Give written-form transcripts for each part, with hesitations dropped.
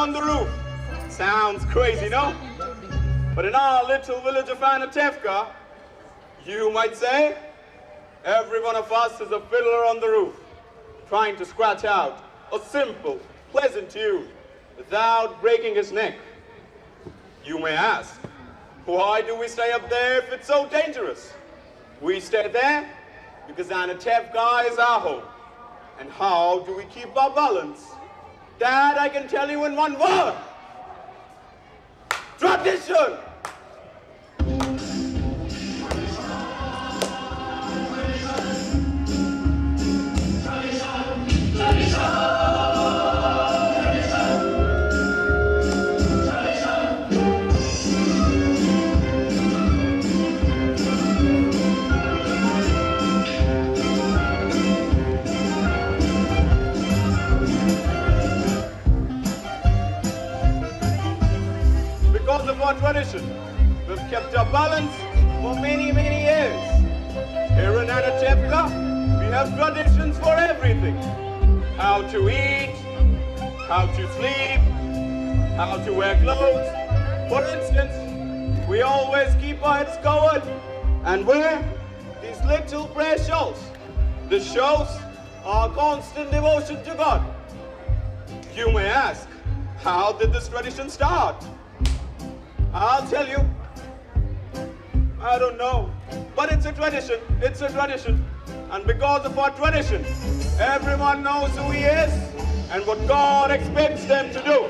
on the roof. Sounds crazy, no? But in our little village of Anatevka, you might say, every one of us is a fiddler on the roof, trying to scratch out a simple, pleasant tune without breaking his neck. You may ask, why do we stay up there if it's so dangerous? We stay there because Anatevka is our home. And how do we keep our balance? That I can tell you in one word. Tradition! Because of our tradition, we've kept our balance for many, many years. Here in Anatevka, we have traditions for everything. How to eat, how to sleep, how to wear clothes. For instance, we always keep our heads covered and wear these little prayer shawls. This shows our constant devotion to God. You may ask, how did this tradition start? I'll tell you. I don't know. But it's a tradition. It's a tradition. And because of our tradition, everyone knows who he is and what God expects them to do.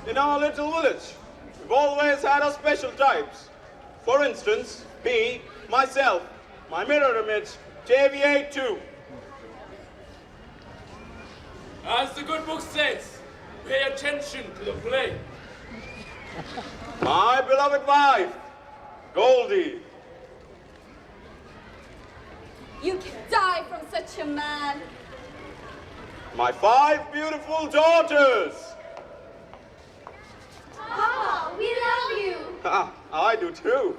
In our little village, we've always had our special types. For instance, me, myself, my mirror image, JV82. As the good book says, pay attention to the play. My beloved wife, Goldie. You can die from such a man. My 5 beautiful daughters. Papa, we love you. I do too.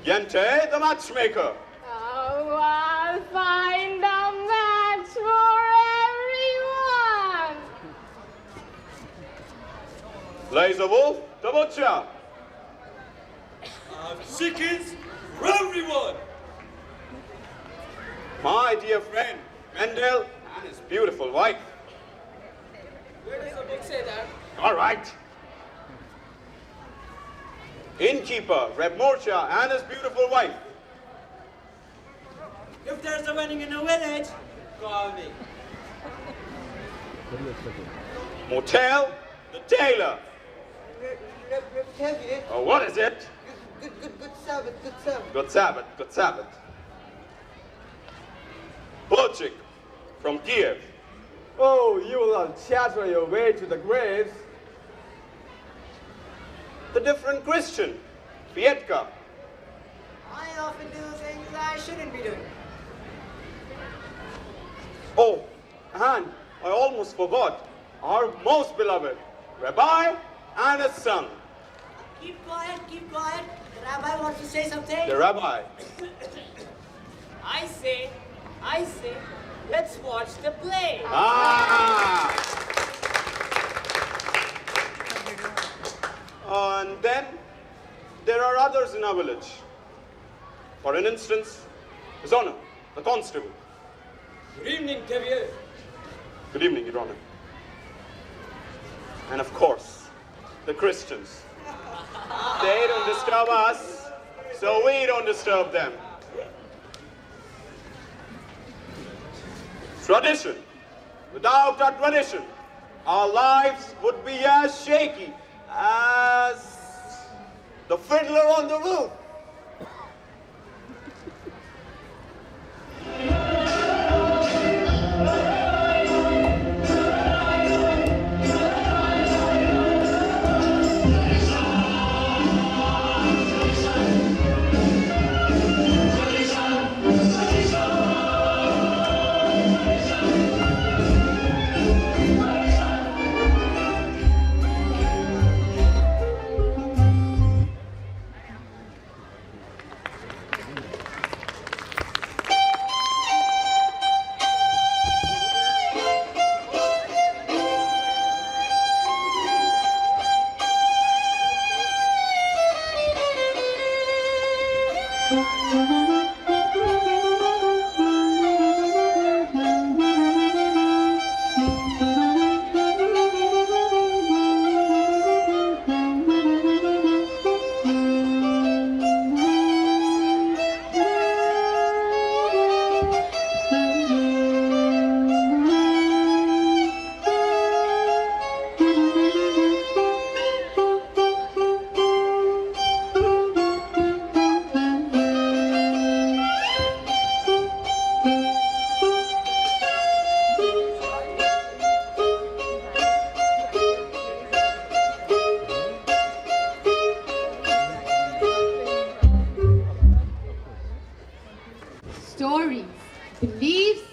Yente, the matchmaker. Oh, I'll find a match for everyone. Laser Wolf, the butcher. Chickens for everyone! My dear friend, Mendel and his beautiful wife. Where does the book say that? All right. Innkeeper, Reb Moshe and his beautiful wife. If there's a wedding in a village, call me. Motel, the tailor. Heavy. Oh, what is it? Good Sabbath, good Sabbath. Good Sabbath, good Sabbath. Bolchik, from Kiev. Oh, you will chatter your way to the graves. The different Christian, Pietka. I often do things I shouldn't be doing. Oh, and I almost forgot, our most beloved, Rabbi and his son. Keep quiet, keep quiet. The rabbi wants to say something. The rabbi. I say, let's watch the play. And then there are others in our village. For an instance, His Honor, the constable. Good evening, Tevier. Good evening, Your Honor. And of course, the Christians. They don't disturb us, so we don't disturb them. Tradition. Without a tradition, our lives would be as shaky as the fiddler on the roof. Stories, beliefs,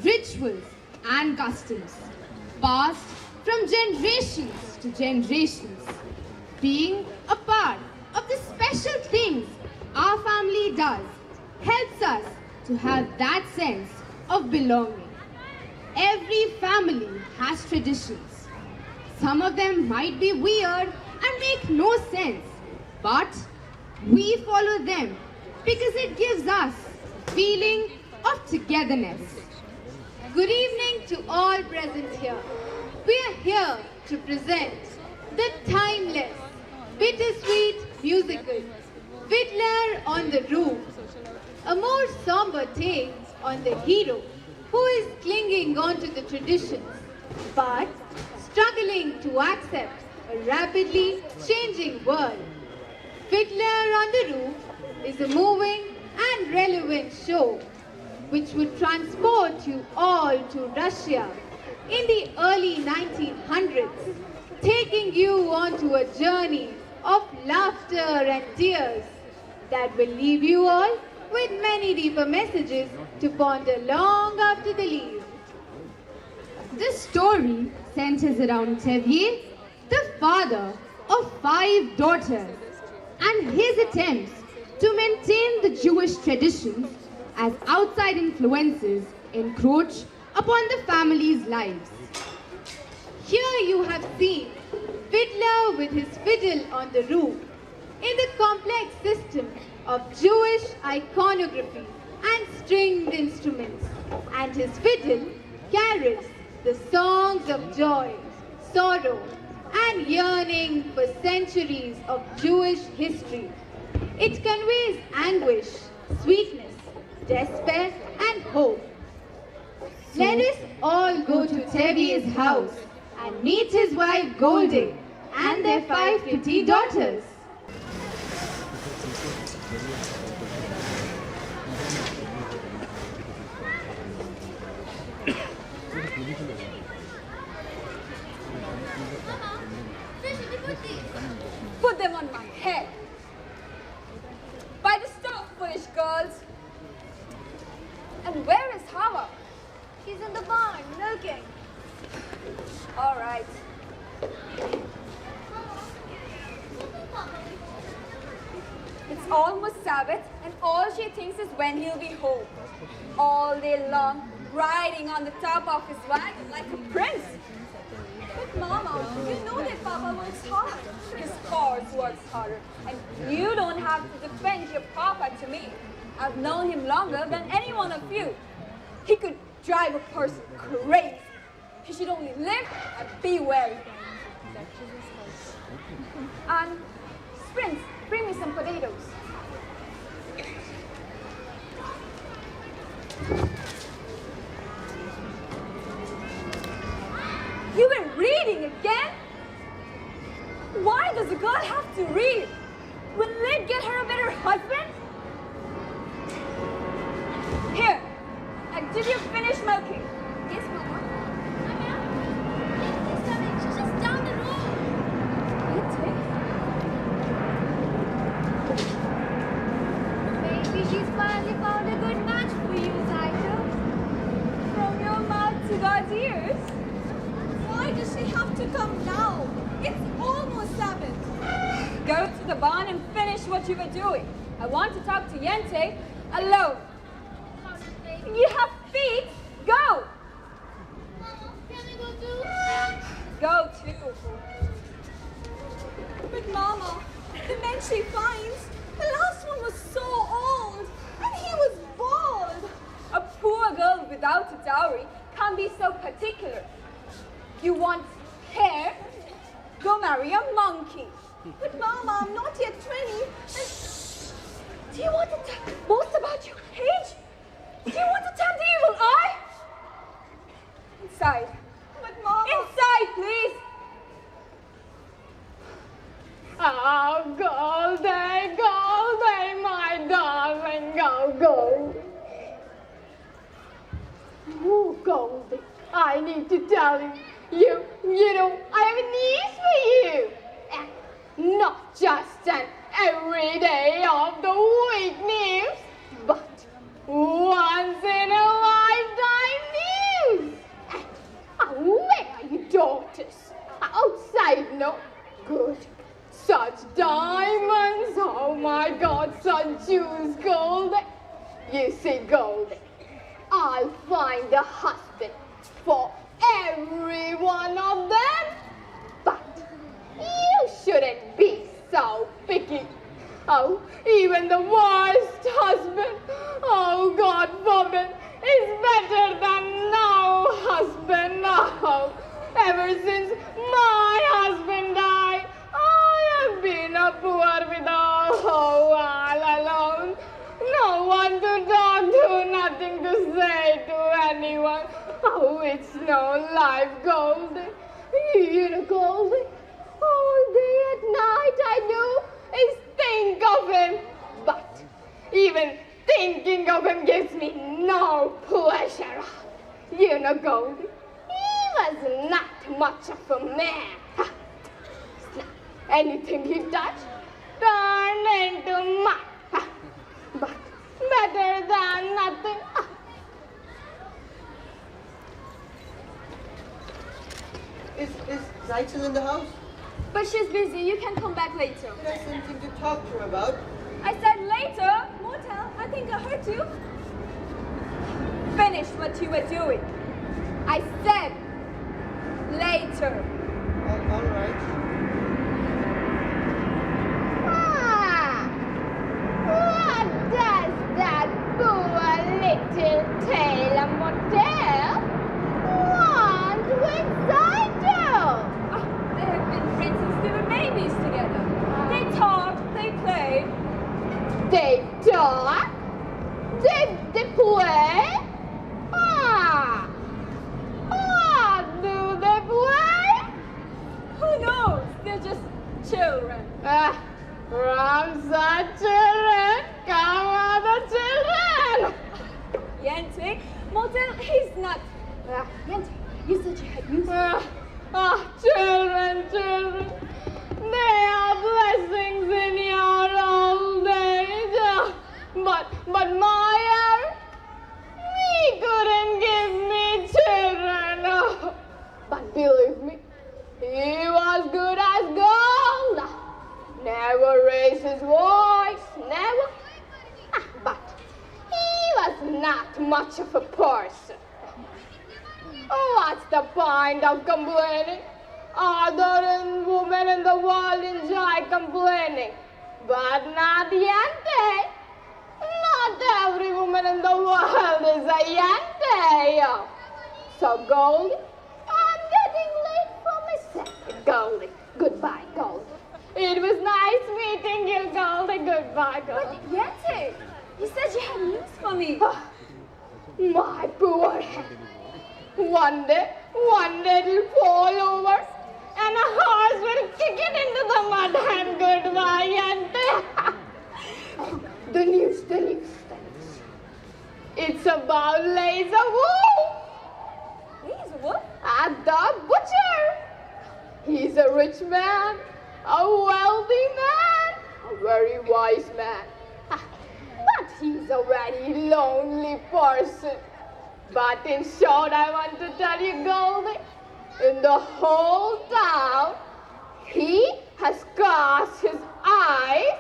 rituals, and customs passed from generations to generations. Being a part of the special things our family does helps us to have that sense of belonging. Every family has traditions. Some of them might be weird and make no sense, but we follow them because it gives us feeling of togetherness. Good evening to all present here. We are here to present the timeless, bittersweet musical, Fiddler on the Roof, a more somber take on the hero who is clinging on to the traditions, but struggling to accept a rapidly changing world. Fiddler on the Roof is a moving and relevant show which would transport you all to Russia in the early 1900s, taking you onto a journey of laughter and tears that will leave you all with many deeper messages to ponder long after the leave. This story centers around Xavier, the father of 5 daughters, and his attempts to maintain the Jewish traditions as outside influences encroach upon the family's lives. Here you have seen Fiddler with his fiddle on the roof in the complex system of Jewish iconography and stringed instruments, and his fiddle carries the songs of joy, sorrow, and yearning for centuries of Jewish history. It conveys anguish, sweetness, despair, and hope. Let us all go to Xavier's house and meet his wife Goldie and their 5 pretty daughters. Put them on my head. By the stove, foolish girls. And where is Hava? She's in the barn, milking. All right. It's almost Sabbath, and all she thinks is when he'll be home. All day long, riding on the top of his wagon like a prince. But Mama, you know that Papa works hard. His horse works harder, and you don't have to defend your Papa to me. I've known him longer than any one of you. He could drive a person crazy. He should only live and be wary. And Prince, bring me some potatoes. You've been reading again? Why does a girl have to read? Will it get her a better husband? Here, and did you finish milking? Yes, Mama. She's coming. She's just down the road. Maybe she's finally found a good match for you, Zaito. From your mouth to God's ears. Why does she have to come now? It's almost Sabbath. Go to the barn and finish what you were doing. I want to talk to Yente alone. You have feet. Go. Mama, can I go too? Go too. But Mama, the man she finds, the last one was so old, and he was bald. A poor girl without a dowry can't be so particular. You want hair? Go marry a monkey. But Mama, I'm not yet 20. And do you want to boast about your age? Do you want to tell the evil eye? Inside. But Mama... Inside, please. Oh, Goldie, Goldie, my darling, Goldie. Oh, Goldie, I need to tell you, you know, I have news for you. And not just an everyday of the week news, but once in a lifetime news. And where are your daughters? Outside, no? Good. Such diamonds, oh my God, such jewels, Goldie. You see, Goldie, I'll find a husband for every one of them. But you shouldn't be so picky. Oh, even the worst husband, oh God forbid, is better than no husband. No. Ever since my husband died, I have been a poor widow, all alone. No one to talk to, nothing to say to anyone. Oh, it's no life, Goldie. You know, Goldie, all day at night I do is think of him. But even thinking of him gives me no pleasure. You know, Goldie, he was not much of a man. Anything he touched turned into mud. But better than nothing. Is Rachel in the house? But she's busy. You can come back later. There's something to talk to her about. I said later. Motel, I think I heard you. Finish what you were doing. I said later. All right. What does that poor little tailor motel want with Zaito? They have been friends since they were babies together. They talked, they played. They talk? They play? What do they play? Who knows? They're just children. From such children come other children. Yente, Motel, he's not. Yente, you said you had music. Children, they are blessings in your old age. But Meyer, he couldn't give me children. But believe me, he was good as gold. Never raised his voice, never. But he was not much of a person. What's the point of complaining? Other women in the world enjoy complaining, but not Yente. Not every woman in the world is a Yente. So Goldie, I'm getting late for my second. Goldie, goodbye, Goldie. It was nice meeting you, Goldie. Goodbye, Goldie. But Yente, you said you had news for me. My poor head. One day it'll fall over and a horse will kick it into the mud and goodbye, Yente. The news. It's about Laser Wolf. Laser Wolf? At the butcher. He's a rich man, a wealthy man, a very wise man. But he's a very lonely person. But in short, I want to tell you, Goldie, in the whole town, he has cast his eyes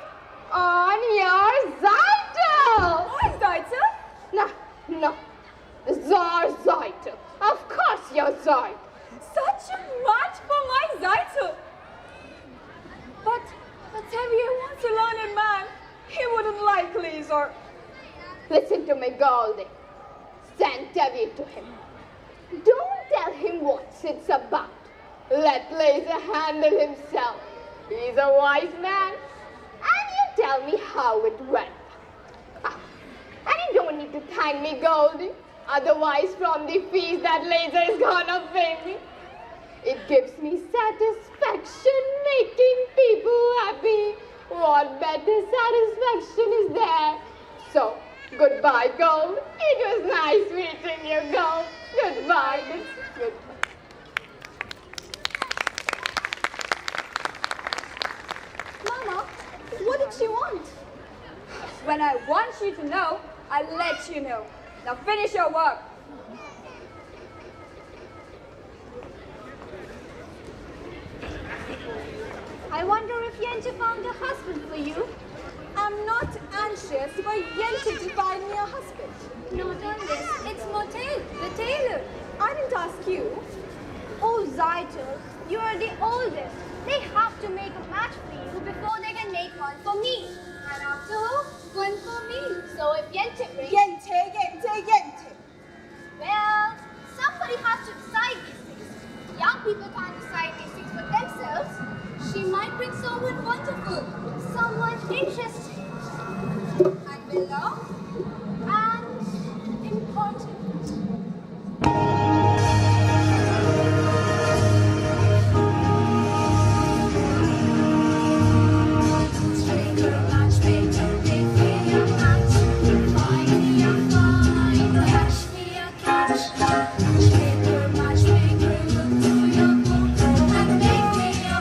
on your Zaito. My Zaito? No, the Tsar Zaito. Of course you're Zaito. Such a match for my Zaito. But Xavier wants a learned man. He wouldn't like Laser. Listen to me, Goldie. Send Tevi to him. Don't tell him what it's about. Let Laser handle himself. He's a wise man. And you tell me how it went. And you don't need to thank me, Goldie. Otherwise, from the fees that Laser is gonna pay me, it gives me satisfaction making people happy. What better satisfaction is there? So, goodbye, Gold. It was nice meeting you, Gold. Goodbye. Goodbye. Mama, what did she want? When I want you to know, I'll let you know. Now finish your work. I wonder if Yente found a husband for you. I'm not anxious for Yente to find me a husband. Not on this. It's Motel, the tailor. I didn't ask you. Oh, Zaito, you are the oldest. They have to make a match for you before they can make one for me. And after all, one for me. So if Yente brings... Yente. Well, somebody has to decide these things. Young people can't decide these things for themselves. She might bring someone wonderful, someone interesting, and belong, and important. Matchmaker, look through your book and make me a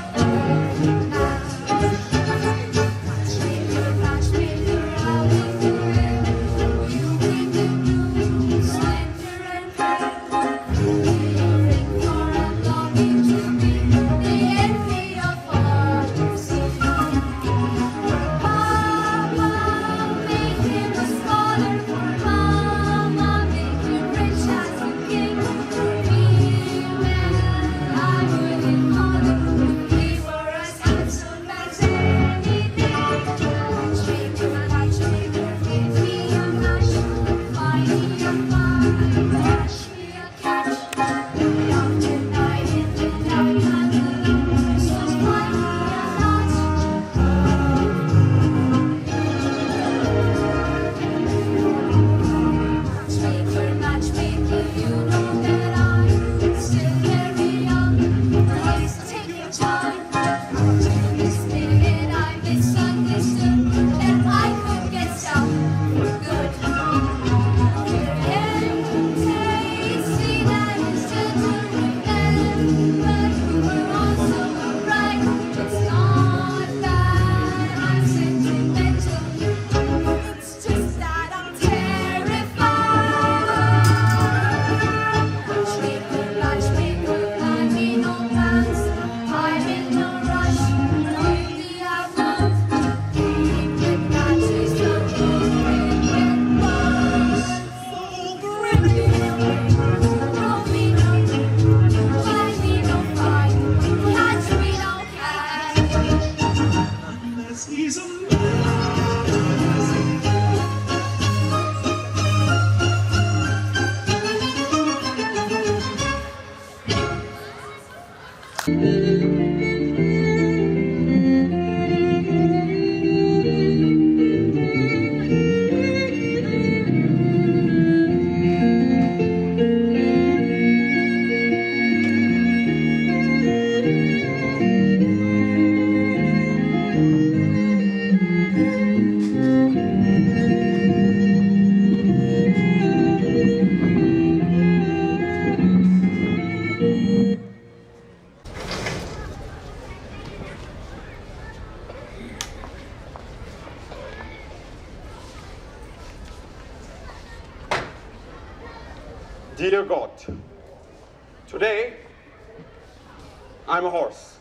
Dear God, today I'm a horse.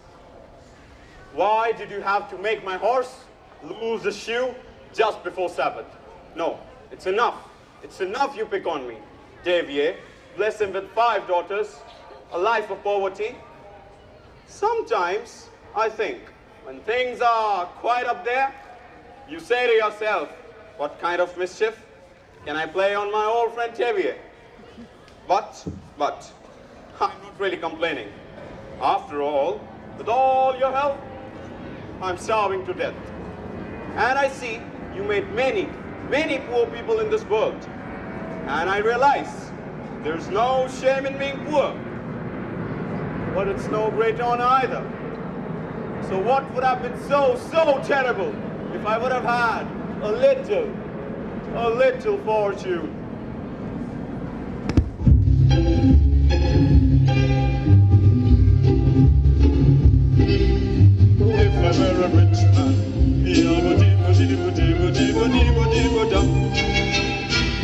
Why did you have to make my horse lose a shoe just before Sabbath? No, it's enough. It's enough you pick on me. Davier, bless him with 5 daughters, a life of poverty. Sometimes I think when things are quite up there, you say to yourself, what kind of mischief can I play on my old friend Davier? But, I'm not really complaining. After all, with all your help, I'm starving to death. And I see you made many, many poor people in this world. And I realize there's no shame in being poor. But it's no great honor either. So what would have been so terrible if I would have had a little fortune? If I were a rich man,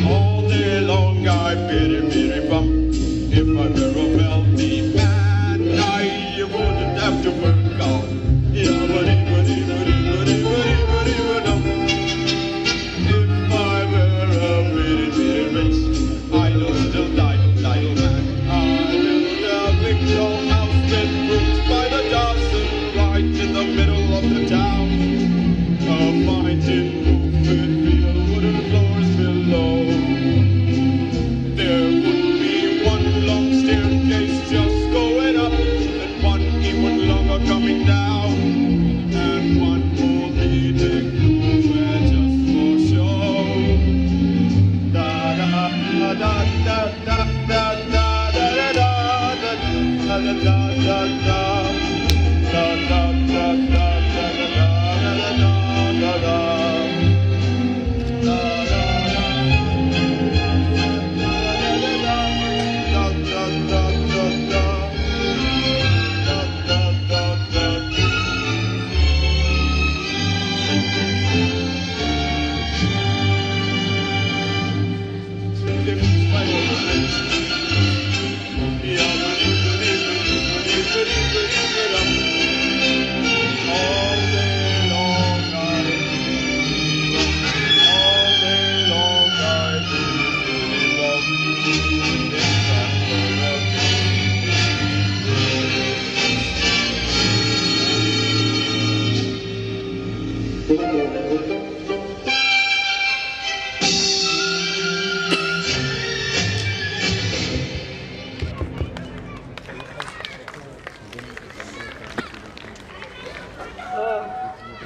all day long I pity bum. If I were a wealthy man, I wouldn't have to work hard. If I were a really rich, idle man, I build a big tall house with rooms by the dozen, right in the middle of the town. A fine tin roof with real wooden floors below. There would be one long staircase just going up, and one even longer coming down, and one more leading nowhere just for show. Da da da da da da da da da da da da da da.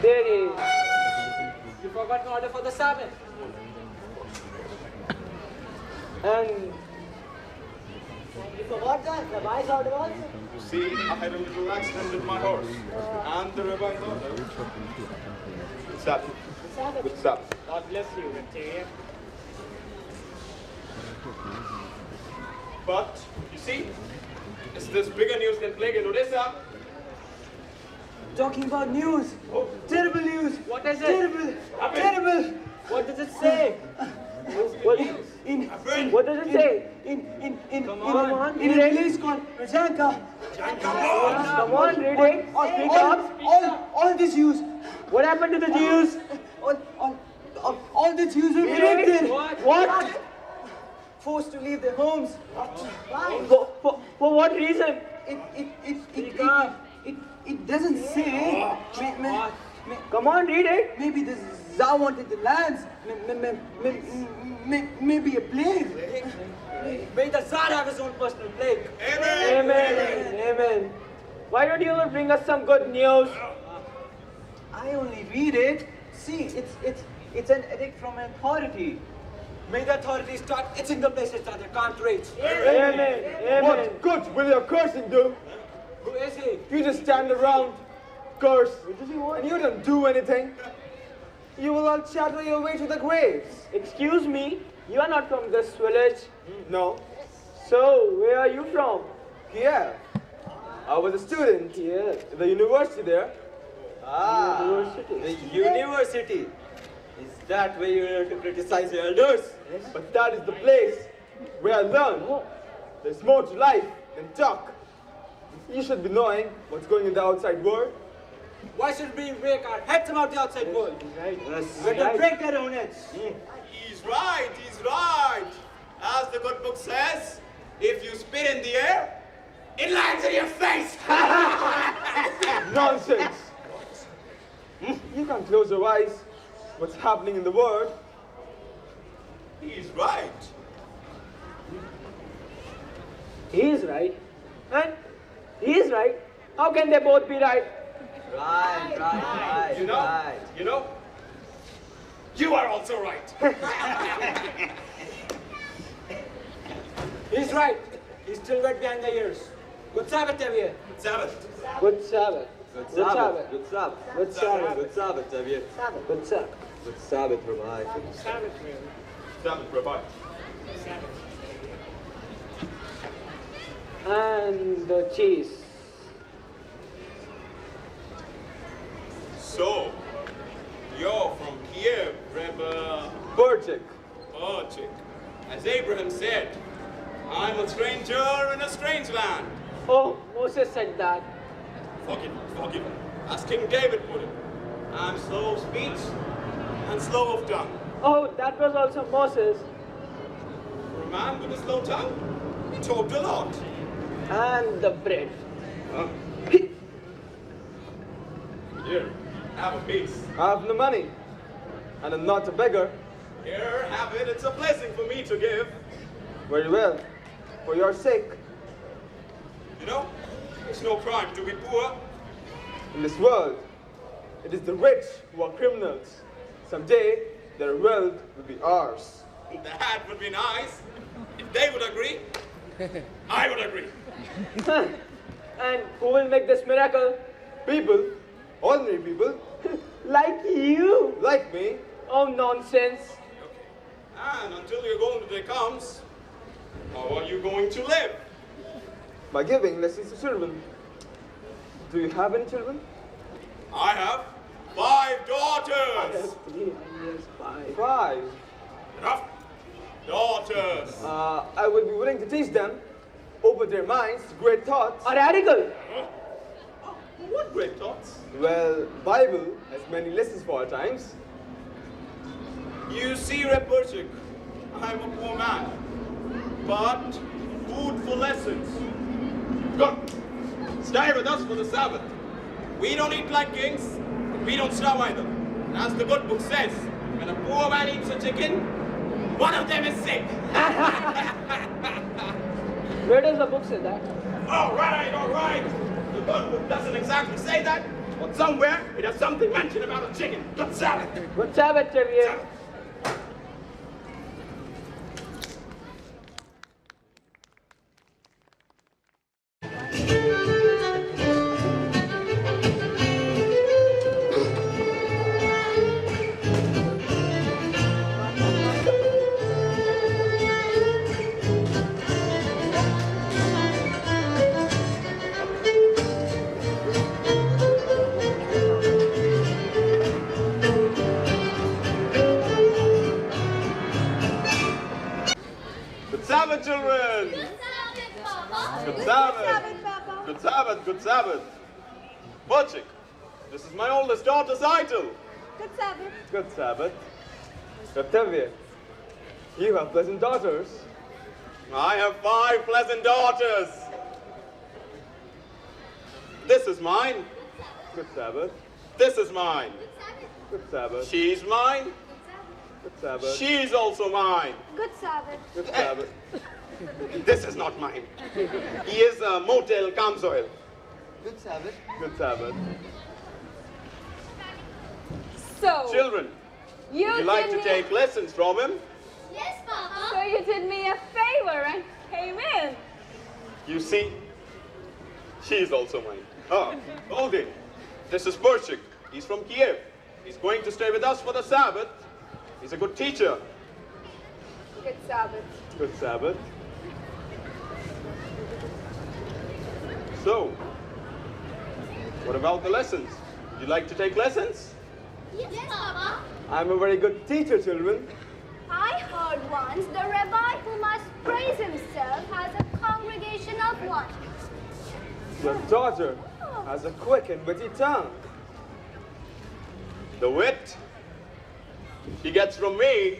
There he is. You forgot an order for the Sabbath. And you forgot that Rabbi's order also? See, I had a little accident with my horse. And the rabbi's order. What's up? What's up? God bless you, Victoria. But, you see, is this bigger news than plague in Odessa? Talking about news. Oh. Terrible news. What is it? Terrible. Terrible. What does it say? What does it say? In a place called Janka. Come on, read it. Speak up. All the Jews. What happened to the Jews? All the Jews were evicted. What? Forced to leave their homes. Why? For what reason? It doesn't say. Come on, read it. Maybe the Tsar wanted the lands. Maybe a plague. May the Tsar have his own personal plague. Amen. Amen. Why don't you bring us some good news? I only read it. See, it's an edict from an authority. May the authorities start itching the places that they can't reach. Amen. What good will your cursing do? Who is he? You just stand around, curse, and you don't do anything. You will all chatter your way to the graves. Excuse me, you are not from this village. No. So, where are you from? Here. I was a student here at the university there. University. The university. Is that where you learn to criticize your elders? But that is the place where I learned there's more to life than talk. You should be knowing what's going in the outside world. Why should we break our heads about the outside world? Right. Let them break their own heads. He's right, he's right. As the good book says, if you spit in the air, it lands in your face. Nonsense. You can't close your eyes. What's happening in the world? He's right. He is right. And he is right. How can they both be right? Right. You know, you are also right. He's right. He's still wet behind the ears. Good Sabbath, Xavier. Sabbath. Good Sabbath. Good Good Sabbath. Good Sabbath. Good Sabbath. Good Sabbath, Xavier. Good Sabbath. Good Sabbath, Rabbi. Sabbath, Rabbi. And the cheese. So, you're from Kiev, Rebbe Burchik. Chick. As Abraham said, I'm a stranger in a strange land. Oh, Moses said that. Forgive him. As King David put it, I'm slow of speech and slow of tongue. Oh, that was also Moses. For a man with a slow tongue, he talked a lot. And the bread. Huh? Here, have a piece. I have no money, and I'm not a beggar. Here, have it. It's a blessing for me to give. Very well, for your sake. You know, it's no crime to be poor. In this world, it is the rich who are criminals. Someday, their wealth will be ours. That would be nice. If they would agree, I would agree. And who will make this miracle? People, ordinary people, Like you. like me, Oh, nonsense. And until your golden day comes, how are you going to live? by giving lessons to children. Do you have any children? I have 5 daughters. 5. Enough. Daughters. I would be willing to teach them, open their minds to great thoughts. A radical. Huh? What great thoughts? Well, Bible has many lessons for our times. You see, Reperchik, I'm a poor man, but food for lessons. Good. Stay with us for the Sabbath. We don't eat like kings, but we don't starve either. And as the good book says, when a poor man eats a chicken, one of them is sick. Where does the book say that? All right. The good book doesn't exactly say that, but somewhere it has something mentioned about a chicken. Good Sabbath. Good Sabbath, Xavier. Sabbath. Good Sabbath, children. Good Sabbath. Good Sabbath, good Sabbath. Bochik, this is my oldest daughter, Saitel. Good Sabbath. Good Sabbath. Octavia, you have pleasant daughters. I have 5 pleasant daughters. This is mine. Good Sabbath. This is mine. Good Sabbath. She's mine. Good Sabbath. She's also mine. Good Sabbath. Good Sabbath. This is not mine. He is a motel Kamsoil. Good Sabbath. Good Sabbath. So, Children, you would you like did to me take lessons from him? Yes, Papa. So you did me a favor and came in. You see, she's also mine. Oh, hold it. This is Burchik. He's from Kiev. He's going to stay with us for the Sabbath. He's a good teacher. Good Sabbath. Good Sabbath. So, what about the lessons? Would you like to take lessons? Yes, Papa. I'm a very good teacher, children. I heard honored ones, the rabbi who must praise himself has a congregation of one. Your daughter has a quick and witty tongue. The wit she gets from me,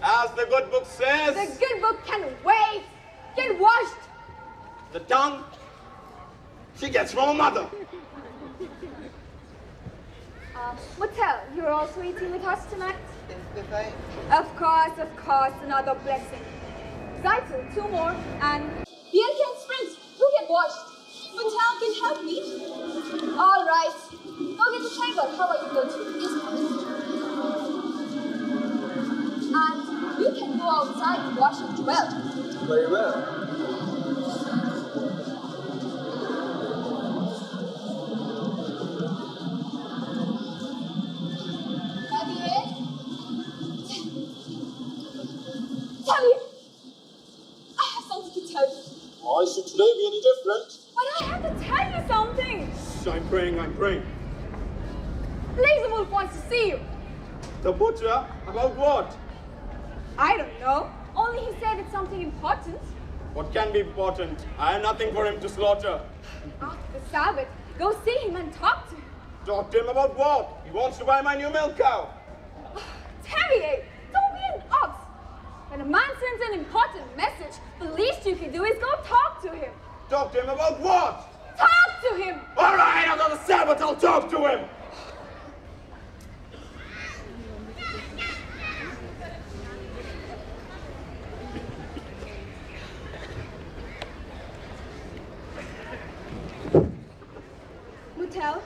as the good book says. The good book can wait. Get washed. The tongue she gets from her mother. Mattel, you're also eating with us tonight? If I... Of course, another blessing. Zaitzel, 2 more, and Pierre can sprint. Who can wash? Mattel can help me. All right. Go get the table. How are you going to? Yes, please. And you can go outside and wash it well. Very well. Tell you. I have something to tell you. Why should today be any different? but I have to tell you something. I'm praying. Lazy Wolf wants to see you. The butcher? About what? I don't know. Only he said it's something important. What can be important? I have nothing for him to slaughter. After the Sabbath, go see him and talk to him. Talk to him about what? He wants to buy my new milk cow. Terrier, don't be an ox. When a man sends an important message, the least you can do is go talk to him. Talk to him about what? Talk to him! All right, after the Sabbath, I'll talk to him. Mutel,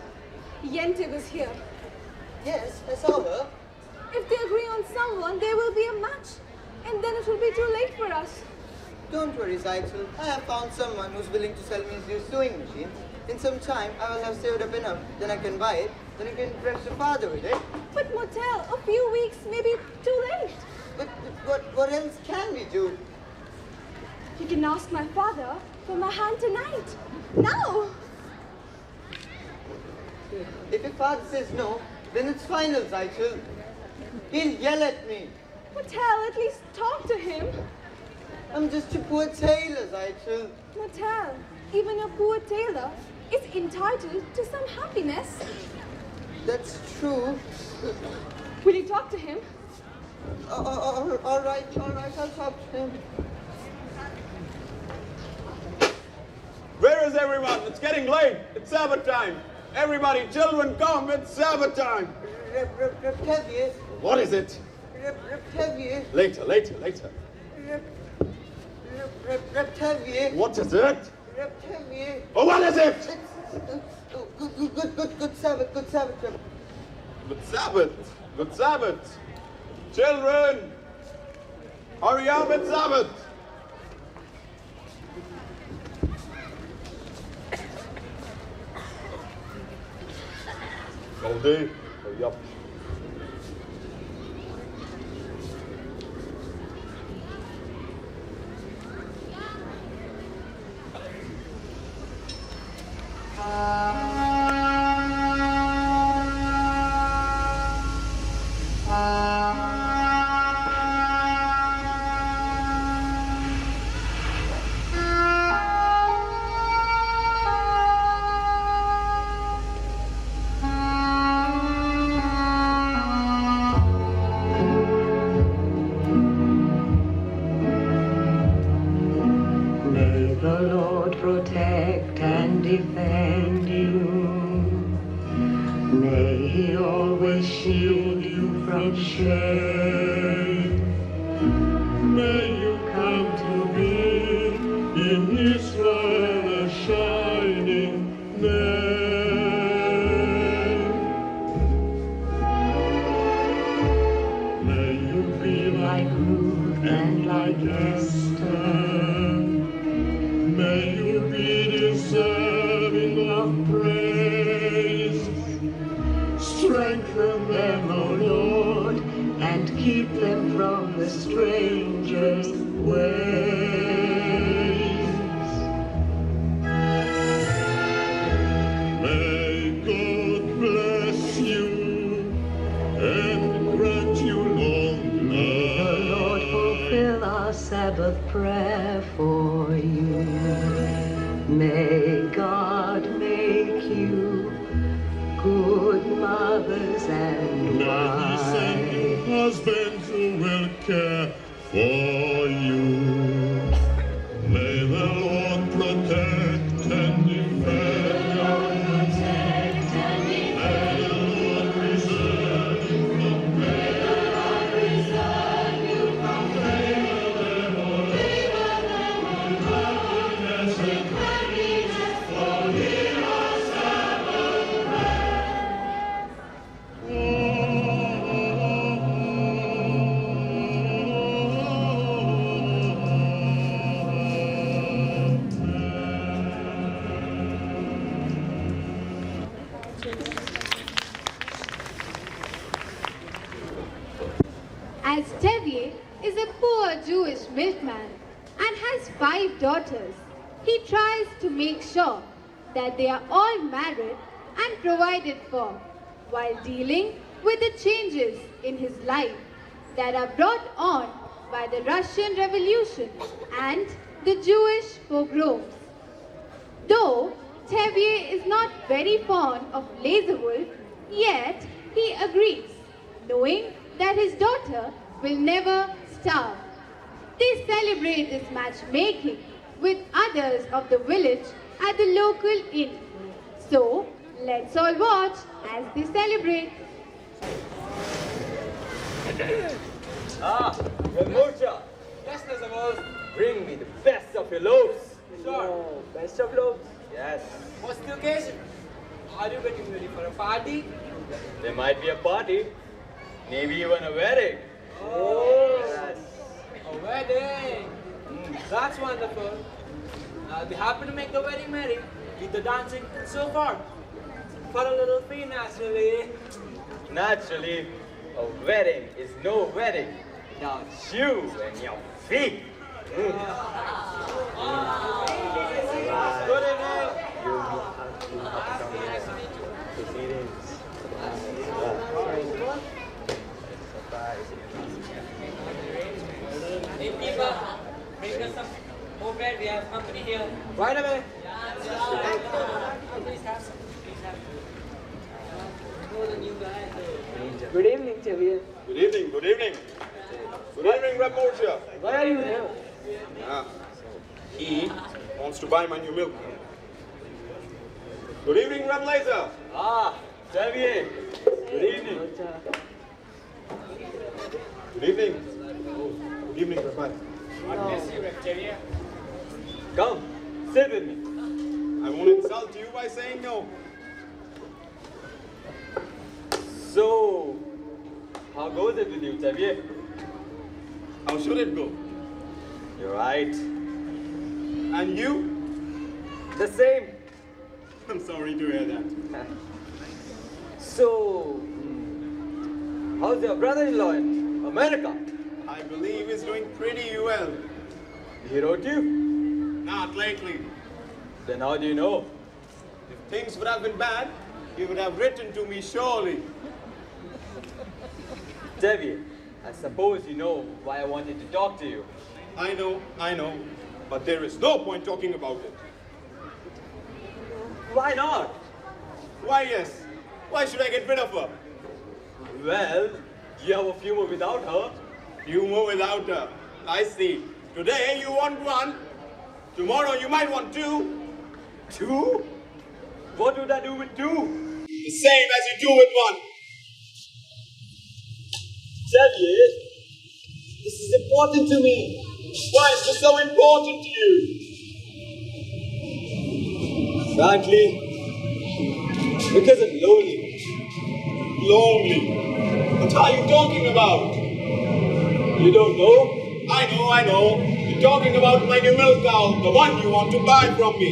Yente was here. Yes, I saw her. If they agree on someone, there will be a match. And then it will be too late for us. Don't worry, Zaitzel. I have found someone who's willing to sell me his new sewing machine. In some time, I will have saved up enough. Then I can buy it. Then you can impress your father with it. But Motel, a few weeks may be too late. But what else can we do? You can ask my father for my hand tonight. Now! If your father says no, then it's final, Zaitzel. He'll yell at me. Motel, at least talk to him. I'm just a poor tailor, Zaitzel. Motel, even a poor tailor is entitled to some happiness. That's true. Will you talk to him? All right, I'll talk to him. Where is everyone? It's getting late. It's Sabbath time. Everybody, children, come. It's Sabbath time. Reptevier. What is it? Reptevier. Later. Reptevier. What is it? Reptevier. Oh, what is it? Good Sabbath. Good Sabbath. Good Sabbath. Children, hurry up, it's Sabbath. Goldie, hurry up. May the Lord protect and defend you. May He always shield you from shame. May you come to be in His light a shining name. May you be like Ruth and like Esther. May you be deserving of praise. Strengthen them, O Lord, and keep them from the stranger's ways. May God bless you and grant you long life. May the Lord our Sabbath prayer for you. May God make you good mothers and wives. Husbands who will care for you. May the Lord protect and defend you. May the Lord preserve you from darkness and for hear our Sabbath As Tevier is a poor Jewish milkman and has 5 daughters, he tries to make sure that they are all married and provided for while dealing with the changes in his life that are brought on by the Russian Revolution and the Jewish pogroms. Though Tevier is not very fond of Lazarwolf, yet he agrees, knowing that his daughter will never starve. They celebrate this matchmaking with others of the village at the local inn. So, let's all watch as they celebrate. Ramocha! Yes, Nazamol. Bring me the best of your loaves. Sure. Oh, best of loaves. Yes. What's the occasion? Are you getting ready for a party? There might be a party. Maybe even a wedding. Oh, Yes. a wedding. That's wonderful. I'll be happy to make the wedding merry with the dancing and so forth. For a little fee, naturally. Naturally, a wedding is no wedding without you and your feet. Good evening. Hey people, bring us some more bread. We have company here. Right away. Please have some. Please have some. Oh, the new guy. Good evening, Xavier. Good evening, good evening. Good evening, Reb Moshe. Why are you here? He wants to buy my new milk. Good evening, Reb Laser. Xavier. Good evening. Good evening. Good evening, Rabbi. God bless you, Xavier. Come, sit with me. I won't insult you by saying no. So, how goes it with you, Xavier? How should it go? You're right. And you? The same. I'm sorry to hear that. So, how's your brother-in-law in America? I believe he's doing pretty well. He wrote you? Not lately. Then how do you know? If things would have been bad, he would have written to me surely. Xavier, I suppose you know why I wanted to talk to you. I know. But there is no point talking about it. Why not? Why, yes. Why should I get rid of her? Well, you have a few more without her. You more without her. I see. Today you want one. Tomorrow you might want two. Two? What would I do with two? The same as you do with one. Xavier, This is important to me. Why is this so important to you? frankly, because I'm lonely. Lonely. What are you talking about? You don't know? I know. You're talking about my new milk cow, the one you want to buy from me.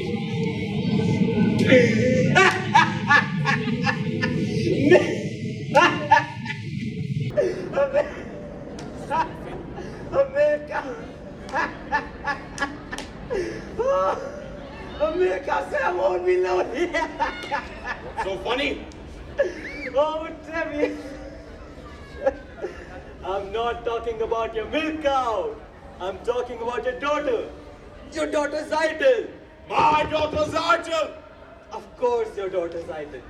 America! America said I won't be lonely. So funny? Oh, Timmy. I'm not talking about your milk cow. I'm talking about your daughter. Your daughter's idol. My daughter's idol. Of course your daughter's idol.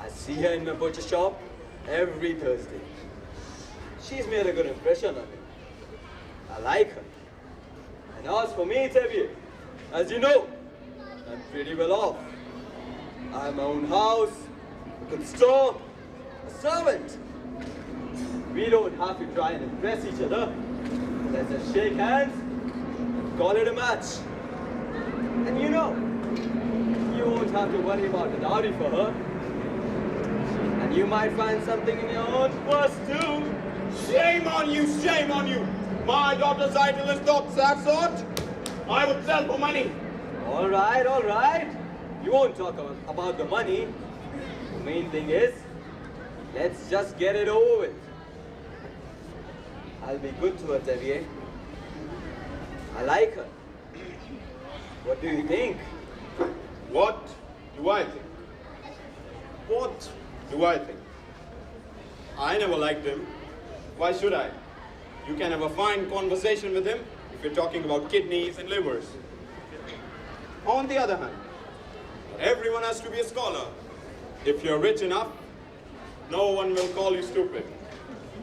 I see her in my butcher shop every Thursday. She's made a good impression on me. I like her. And as for me, Xavier, as you know, I'm pretty well off. I have my own house, a good store, a servant. We don't have to try and impress each other. Let's just shake hands and call it a match. And you know, you won't have to worry about the dowry for her. And you might find something in your own purse too. Shame on you, shame on you. My daughter's idol is not that sort. I would sell for money. All right, all right. You won't talk about the money. The main thing is, let's just get it over with. I'll be good to her, Xavier. I like her. What do you think? What do I think? What do I think? I never liked him. Why should I? You can have a fine conversation with him if you're talking about kidneys and livers. On the other hand, everyone has to be a scholar. If you're rich enough, no one will call you stupid.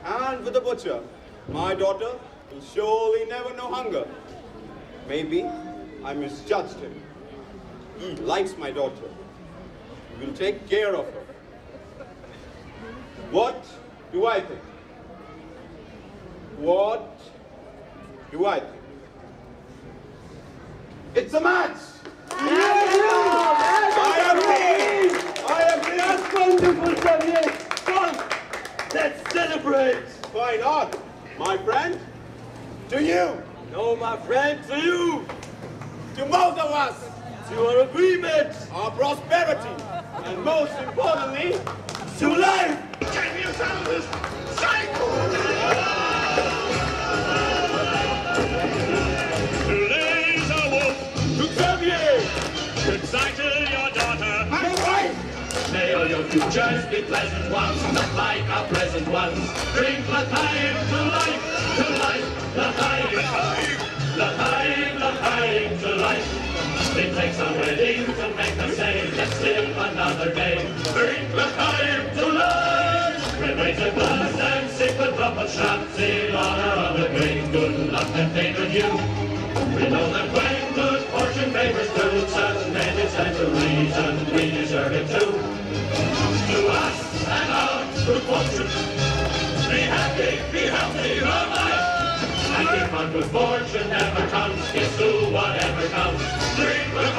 And with the butcher, my daughter will surely never know hunger. Maybe I misjudged him. He likes my daughter. He will take care of her. What do I think? What do I think? It's a match! I agree! I agree! That's wonderful, Xavier! Come, let's celebrate! Why not? My friend, to you! No, my friend, to you! To both of us! To our agreement! Our prosperity! And most importantly, to life! Can you tell this cycle? Today's a wolf to Xavier! Excited your daughter. My wife! May all your futures be pleasant ones, not like our present ones. Drink L'chaim to life, L'chaim, L'chaim to life. It takes a wedding to make us say, let's live another day. Drink L'chaim to life. Red rays and blast and sick with drop of schnapps in honor of the great good luck that favored you. We know that when good fortune favors two, such men it's such a reason we deserve it too. To us and our good fortune, be happy, be healthy, love life. And if on good fortune never comes, it's to whatever comes. Drink the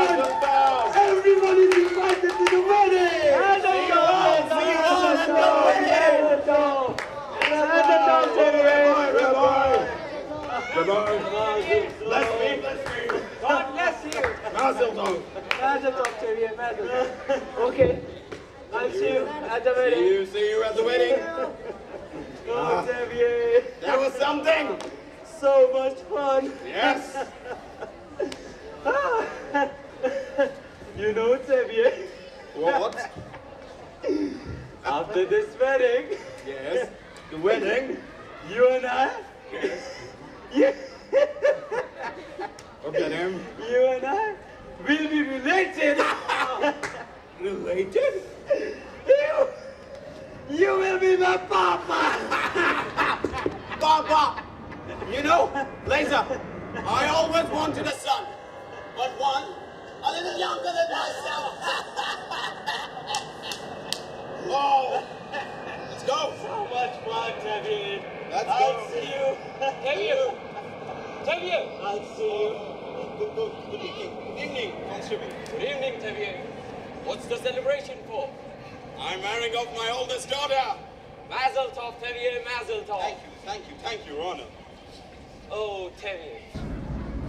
Everybody's invited to the wedding! See you all at the wedding! Bless me. God bless you. Mazel tov. Mazel tov, Xavier, mazel tov. Okay, I'll see you at the wedding. See you at the wedding. Oh, Xavier. That was something. So much fun. Yes. You know, Xavier. What? After this wedding. Yes. The wedding. You and I. Yeah. Look at him. You and I will be related. Related? You will be my papa. Papa. You know, Lisa, I always wanted a son, but one a little younger than myself. Oh, let's go. So much fun, Xavier. Let's I'll go. see you. Xavier. Xavier. I'll see you. Good evening, Constable. Good evening, Xavier. What's the celebration for? I'm marrying off my oldest daughter. Mazel tov, Xavier, mazel tov. Thank you, Your Honor. Oh, Xavier.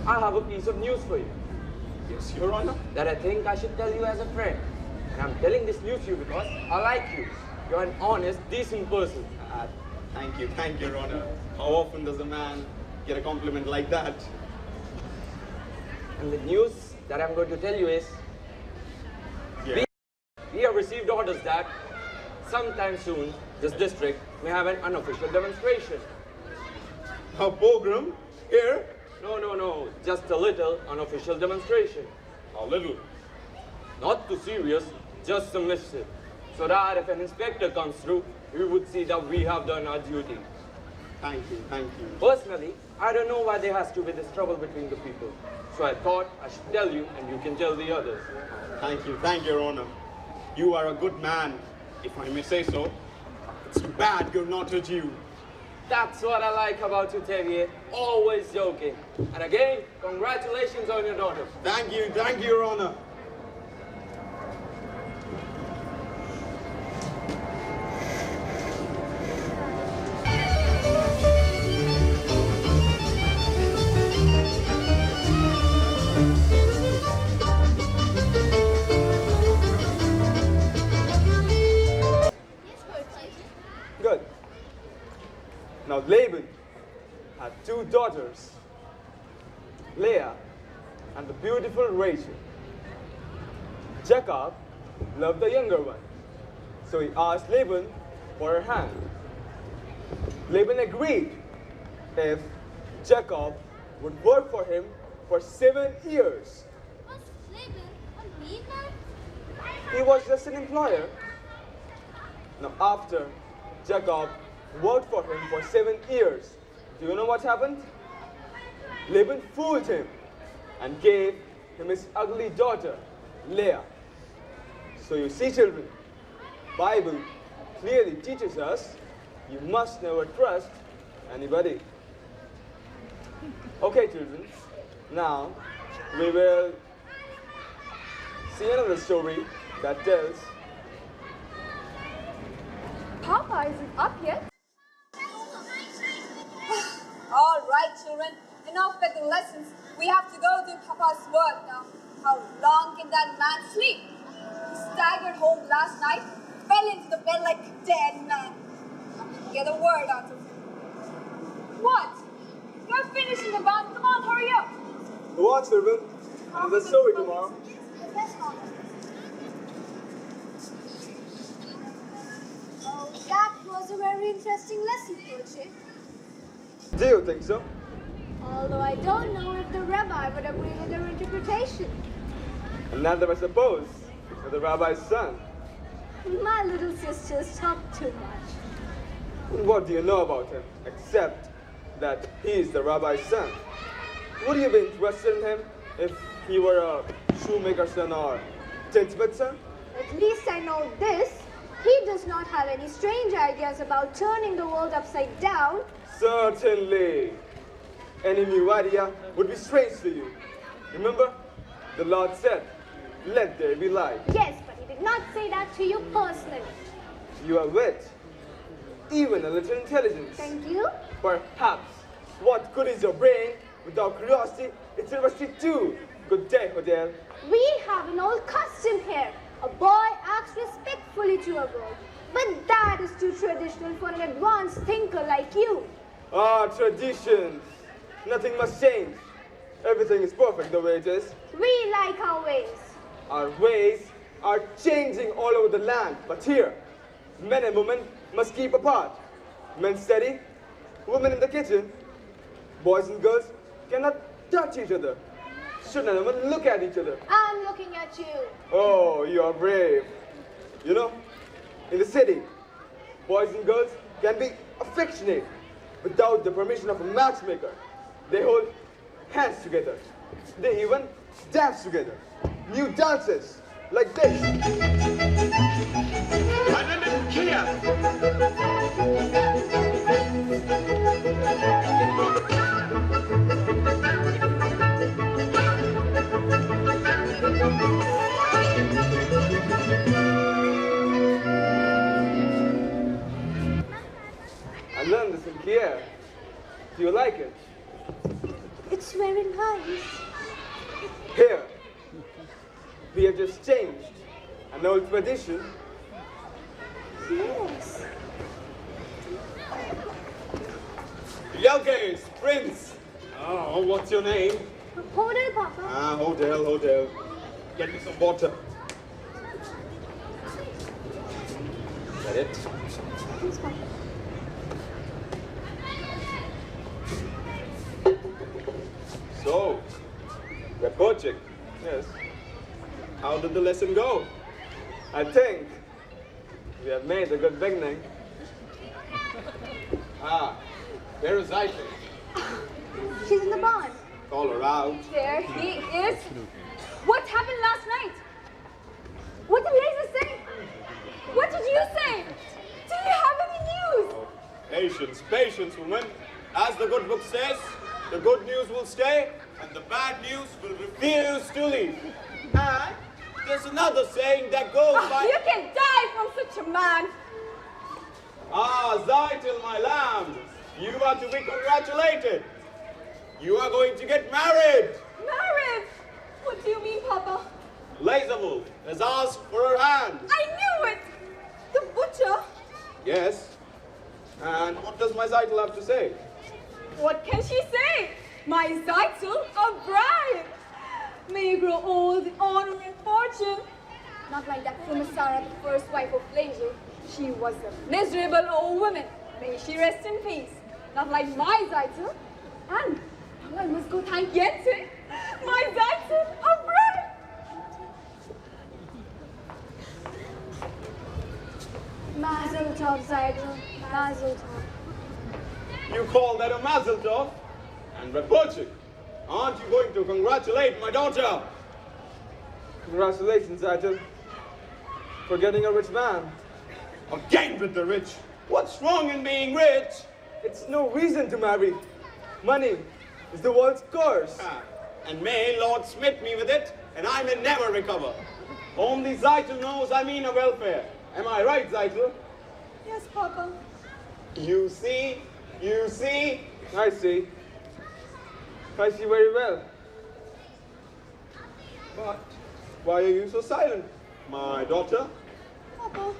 I have a piece of news for you. Yes, Your Honor. That I think I should tell you as a friend. And I'm telling this news to you because I like you. You're an honest, decent person. Thank you, Your Honor. How often does a man get a compliment like that? And the news that I'm going to tell you is, we have received orders that sometime soon, this district may have an unofficial demonstration. A program here? No, just a little unofficial demonstration. A little? Not too serious, just submissive. So that if an inspector comes through, we would see that we have done our duty. Thank you. Personally, I don't know why there has to be this trouble between the people. So I thought I should tell you and you can tell the others. Thank you, Your Honor. You are a good man, if I may say so. It's too bad you're not a Jew. That's what I like about you, Xavier. Always joking. And again, congratulations on your daughter. Thank you, Your Honor. Good. Now Laban had two daughters, Leah and the beautiful Rachel. Jacob loved the younger one, so he asked Laban for her hand. Laban agreed if Jacob would work for him for 7 years. Was Laban a mean man? He was just an employer. Now after Jacob worked for him for 7 years, do you know what happened? Laban fooled him and gave him his ugly daughter, Leah. So you see, children, Bible clearly teaches us you must never trust anybody. Okay, children, now we will see another story that tells Papa isn't up yet. All right, children. Enough with the lessons. We have to go do Papa's work now. How long can that man sleep? He staggered home last night, fell into the bed like a dead man. Get a word out of him. What? You're finishing the bath. Come on, hurry up. What, children? Another story tomorrow. Yes, Mama. Oh, that was a very interesting lesson, Coach. Do you think so? Although I don't know if the rabbi would agree with their interpretation. And neither I suppose with the rabbi's son. My little sisters talk too much. What do you know about him, except that he is the rabbi's son? Would you be interested in him if he were a shoemaker's son or tinsmith's son? At least I know this. He does not have any strange ideas about turning the world upside down. Certainly. Any new idea would be strange to you. Remember, The Lord said, let there be light. Yes, but he did not say that to you personally. You have wit, even a little intelligence. Thank you. Perhaps. What good is your brain without curiosity? It's university too. Good day, Hodel. We have an old custom here. A boy acts respectfully to a girl. But that is too traditional for an advanced thinker like you. Ah, traditions. Nothing must change. Everything is perfect the way it is. We like our ways. Our ways are changing all over the land. But here, men and women must keep apart. Men study, women in the kitchen. Boys and girls cannot touch each other. Shouldn't even look at each other. I'm looking at you. Oh, you are brave. You know, in the city, boys and girls can be affectionate without the permission of a matchmaker. They hold hands together. They even dance together. New dances like this. I didn't care. I learned this in Kiev. Do you like it? It's very nice. Here, we have just changed an old tradition. Yes. Yelkes, Prince. Oh, what's your name? Hodel, Papa. Ah, Hodel. Get me some water. Is that it? Please, Papa. So, we're coaching. Yes. How did the lesson go? I think we have made a good beginning. Ah, where is Zaitin? She's in the barn. Call her out. There he is. What happened last night? What did Laser say? What did you say? Do you have any news? Patience, woman. As the good book says, the good news will stay, and the bad news will refuse to leave. And there's another saying that goes by... You can die from such a man. Ah, Zaitil, my lamb, you are to be congratulated. You are going to get married. Married? What do you mean, Papa? Lazavul has asked for her hand. I knew it. The butcher. Yes. And what does my Zaitil have to say? What can she say? My Zaitzel, a bride. May you grow old in honor and fortune. Not like that famous Sarah, the first wife of Laser. She was a miserable old woman. May she rest in peace. Not like my Zaitzel. And now I must go thank Yense. My Zaitzel, a bride. Mazel tov, Zaitzel. Mazel tov. You call that a mazel tov? And Repochik, aren't you going to congratulate my daughter? Congratulations, Zaitin, for getting a rich man. Again with the rich. What's wrong in being rich? It's no reason to marry. Money is the world's curse. Ah, and may Lord smite me with it, and I may never recover. Only Zaitil knows I mean a welfare. Am I right, Zaitil? Yes, Papa. You see? I see. I see very well. But why are you so silent, my daughter? Papa.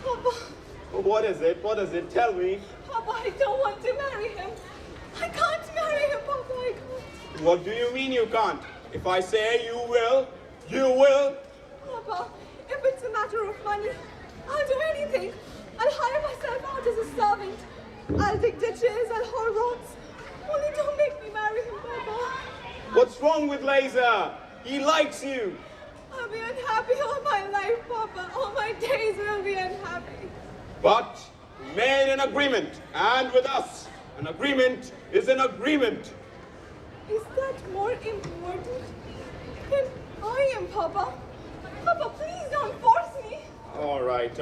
Papa. What is it? What is it? Tell me. Papa, I don't want to marry him. I can't marry him, Papa. I can't. What do you mean you can't? If I say you will, you will. Papa, if it's a matter of money, I'll do anything. I'll hire myself out as a servant. I'll dig ditches, I'll haul rods. Only don't make me marry him, Papa. What's wrong with Laser? He likes you. I'll be unhappy all my life, Papa. All my days will be unhappy. But we made an agreement, and with us, an agreement is an agreement. Is that more important than I am, Papa? Papa, please don't force me. All right.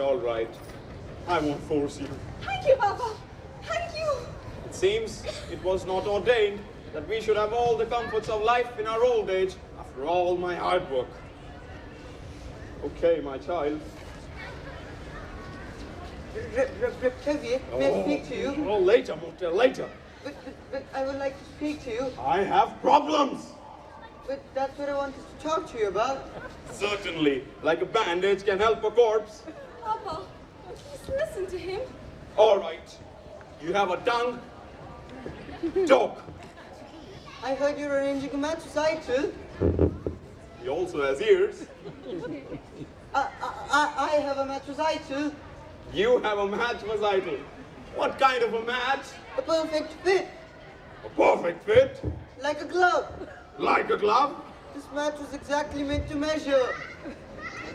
I won't force you. Thank you, Papa. Thank you. It seems it was not ordained that we should have all the comforts of life in our old age for all my hard work. Okay, my child. Xavier, may I speak to you? Oh, later, Motel, later. But I would like to speak to you. I have problems. But that's what I wanted to talk to you about. Certainly, like a bandage can help a corpse. Papa, please listen to him. All right, you have a tongue. Talk. I heard you're arranging a match recital. He also has ears. I have a match recital. You have a match recital. What kind of a match? A perfect fit. A perfect fit? Like a glove. Like a glove? This match was exactly made to measure.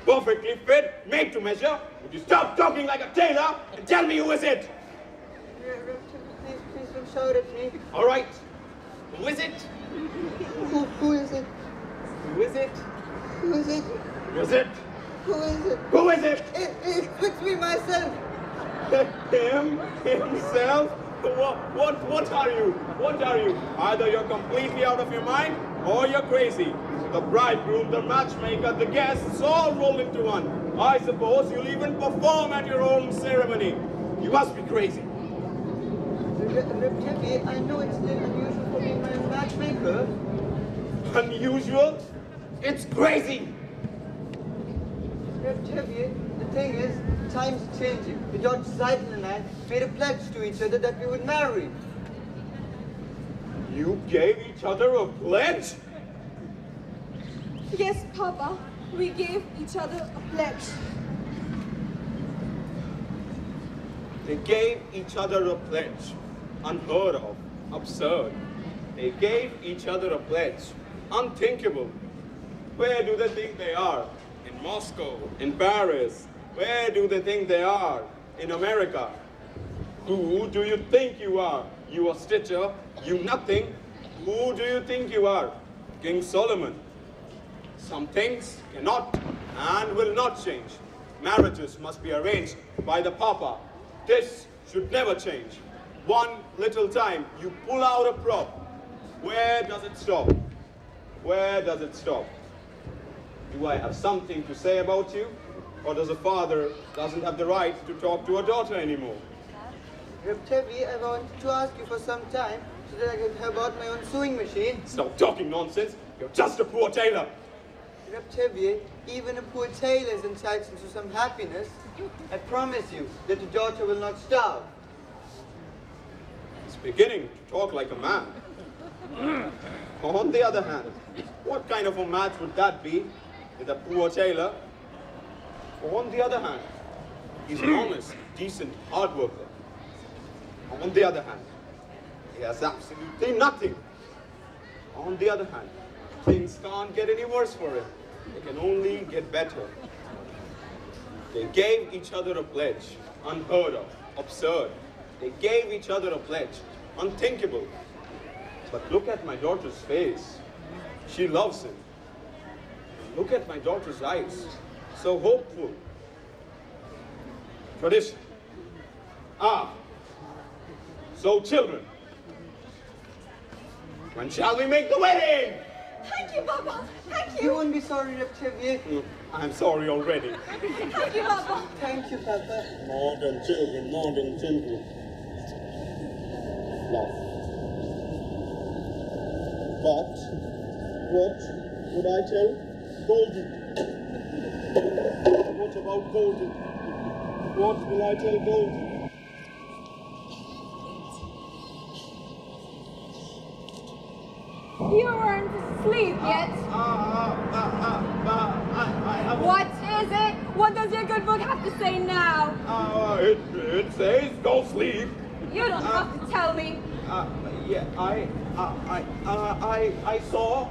Perfectly fit, made to measure. Would you stop talking like a tailor and tell me who is it? Please don't shout at me. All right. Who is it? Who is it? Who is it? Who is it? Who is it? Who is it? Who is it? It's me, myself. Him? Himself? What are you? What are you? Either you're completely out of your mind or you're crazy. The bridegroom, the matchmaker, the guests all roll into one. I suppose you'll even perform at your own ceremony. You must be crazy. Xavier, I know it's still unusual for being my own matchmaker. Unusual? It's crazy. Xavier, the thing is, times are changing. The Dr. Seidel and I made a pledge to each other that we would marry. You gave each other a pledge? Yes, Papa, we gave each other a pledge. They gave each other a pledge. Unheard of. Absurd. They gave each other a pledge. Unthinkable. Where do they think they are? In Moscow? In Paris? Where do they think they are? In America? Who do you think you are? You a stitcher? You nothing? Who do you think you are? King Solomon. Some things cannot and will not change. Marriages must be arranged by the Papa. This should never change. One little time, you pull out a prop. Where does it stop? Where does it stop? Do I have something to say about you? Or does a father doesn't have the right to talk to a daughter anymore? Xavier, I wanted to ask you for some time so that I could have bought my own sewing machine. Stop talking nonsense. You're just a poor tailor. Xavier, even a poor tailor is entitled to some happiness. I promise you that the daughter will not starve. He's beginning to talk like a man. On the other hand, what kind of a match would that be with a poor tailor? On the other hand, he's an honest, decent, hard worker. On the other hand, he has absolutely nothing. On the other hand, things can't get any worse for him. They can only get better. They gave each other a pledge, unheard of, absurd. They gave each other a pledge, unthinkable. But look at my daughter's face. She loves him. Look at my daughter's eyes, so hopeful. Tradition. Ah, so children, when shall we make the wedding? Thank you, Papa. Thank you. You won't be sorry, Xavier. I'm sorry already. Thank you, Papa. Thank you, Papa. Modern children, modern children. Love. But what would I tell Goldie? What about Goldie? What will I tell Goldie? You weren't asleep yet. What is it? What does your good book have to say now? It says go sleep. You don't have to tell me. Yeah, I saw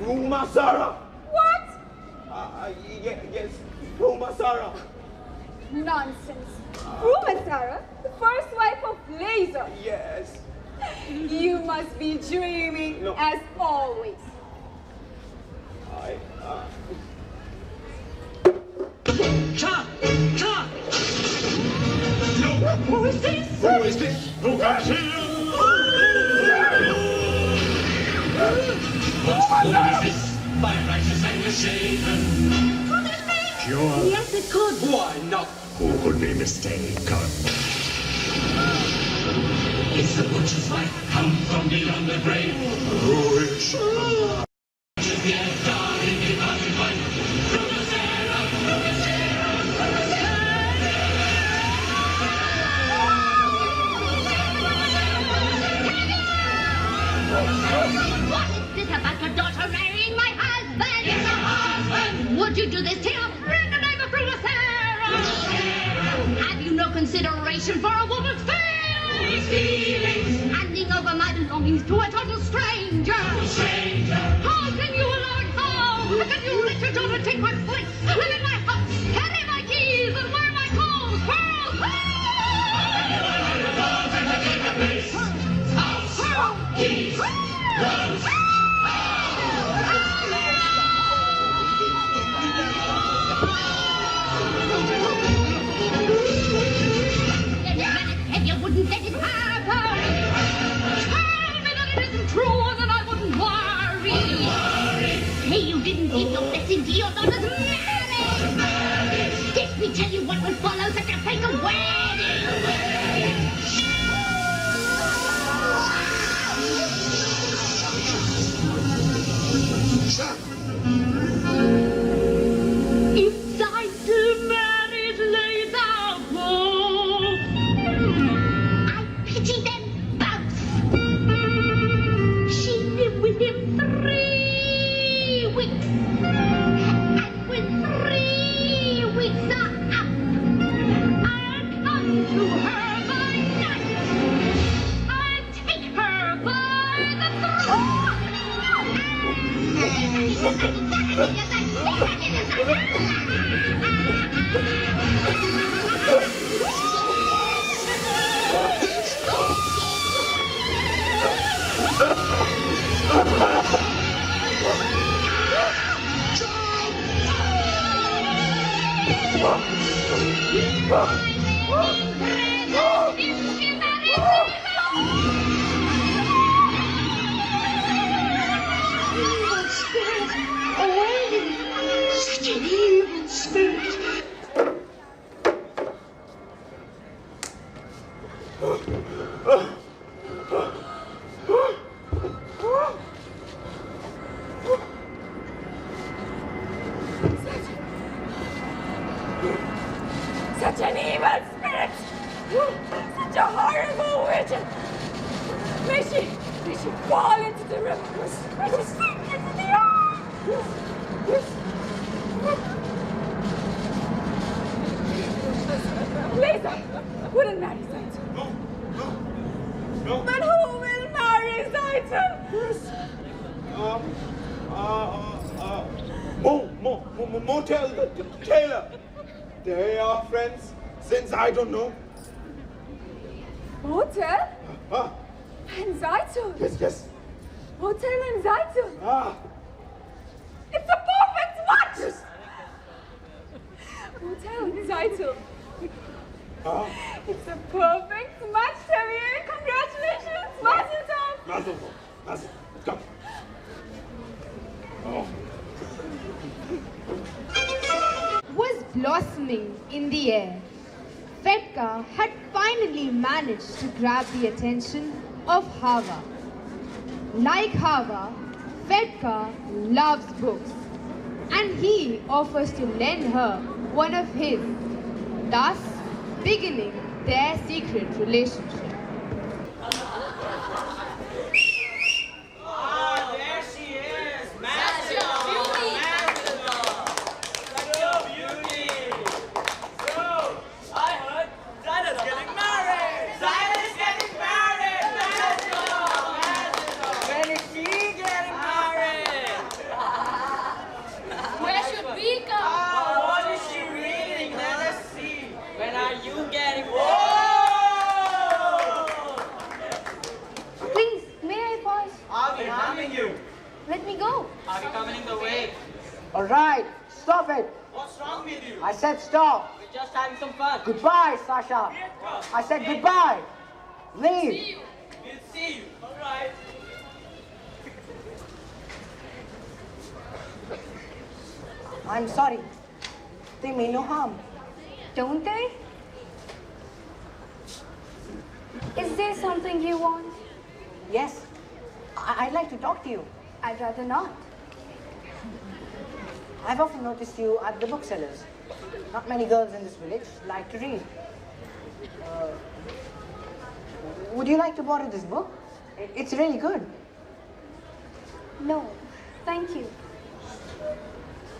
Ruma Sarah. What? Yes, Ruma Sarah. Nonsense. Ruma Sarah, the first wife of Laser. Yes. You must be dreaming, No. as always. Chop! Chop! Who is this? Who is this? Who got him? What is this? By right shaken. Sure. Yes, it could. Why not? Who could be mistaken? It's the butcher's wife, come from beyond the grave. Who is she? Get darling, be my wife. From the Sarah, from the Sarah, from the What is this about your daughter marrying my husband? Yes, her husband. Would you do this to your friend and neighbor through a Sarah? Have you no consideration for a woman's feelings? Handing over my belongings to a total stranger. How can you allow it? How can you let your daughter take my place? Live in my house, carry my keys, and wear my clothes? Keys, clothes. If you wouldn't let it happen, tell me that it isn't true, and then I wouldn't worry. Say you didn't give your blessing to your daughter's marriage. Let me tell you what would follow such a fake wedding. If I still married later, I pity them both. She lived with him 3 weeks, and when 3 weeks are up, I'll come to her by night. I'll take her by the throat. Such an evil spirit. Such an evil spirit! Such a horrible witch! May she fall into the river! May she sink into the earth! Lisa wouldn't marry Zaito. No. But who will marry Zaito? Motel, the tailor. They are friends since I don't know. Motel? And Zaito? Yes. Motel and Zaito? It's a perfect match! Yes. Motel and Zaito. It's a perfect match, Javier. Congratulations! Mazel tov! Mazel. Let's go. Was blossoming in the air. Fedka had finally managed to grab the attention of Hava. Like Hava, Fedka loves books, and he offers to lend her one of his, thus beginning their secret relationship. There she is! Magical! Beauty! So, I heard Zaira's getting married! Zaira's getting married! Magical! When is she getting married? Where should we go? What is she reading? Let us see. When are you getting Please, may I pause? Are we harming you? Let me go. Are we coming in the way? All right, stop it. What's wrong with you? I said stop. We're just having some fun. Goodbye, Sasha. I said goodbye. Leave. We'll see you. All right. I'm sorry. They mean no harm. Don't they? Is there something you want? Yes. I'd like to talk to you. I'd rather not. I've often noticed you at the booksellers. Not many girls in this village like to read. Would you like to borrow this book? It's really good. No, thank you.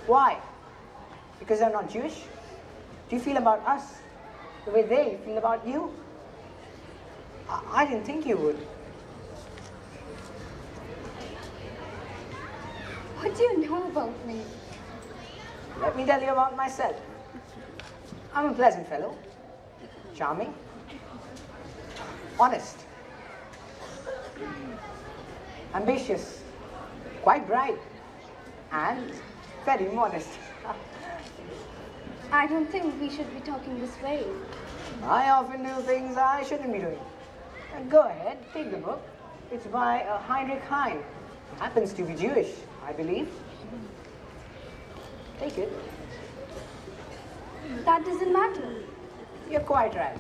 Why? Because I'm not Jewish? Do you feel about us the way they feel about you? I didn't think you would. What do you know about me? Let me tell you about myself. I'm a pleasant fellow, charming, honest, ambitious, quite bright, and very modest. I don't think we should be talking this way. I often do things I shouldn't be doing. Go ahead, take the book. It's by Heinrich Heine. Happens to be Jewish, I believe. Take it. That doesn't matter. You're quite right.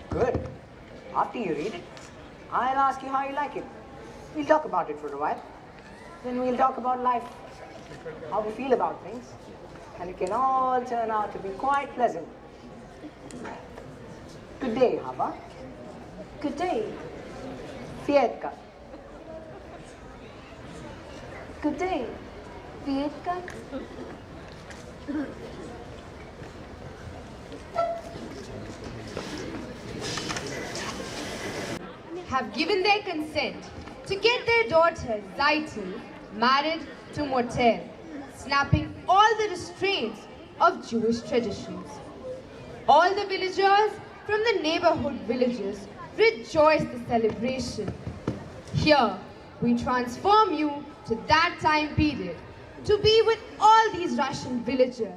Good. After you read it, I'll ask you how you like it. We'll talk about it for a while. Then we'll talk about life, how we feel about things, and it can all turn out to be quite pleasant. Good day, Hava. Good day. Fietka. Good day. Vietka. Have given their consent to get their daughter Zaitul married to Motel, snapping all the restraints of Jewish traditions. All the villagers from the neighborhood villages rejoice the celebration. Here, we transform you to that time period to be with all these Russian villagers.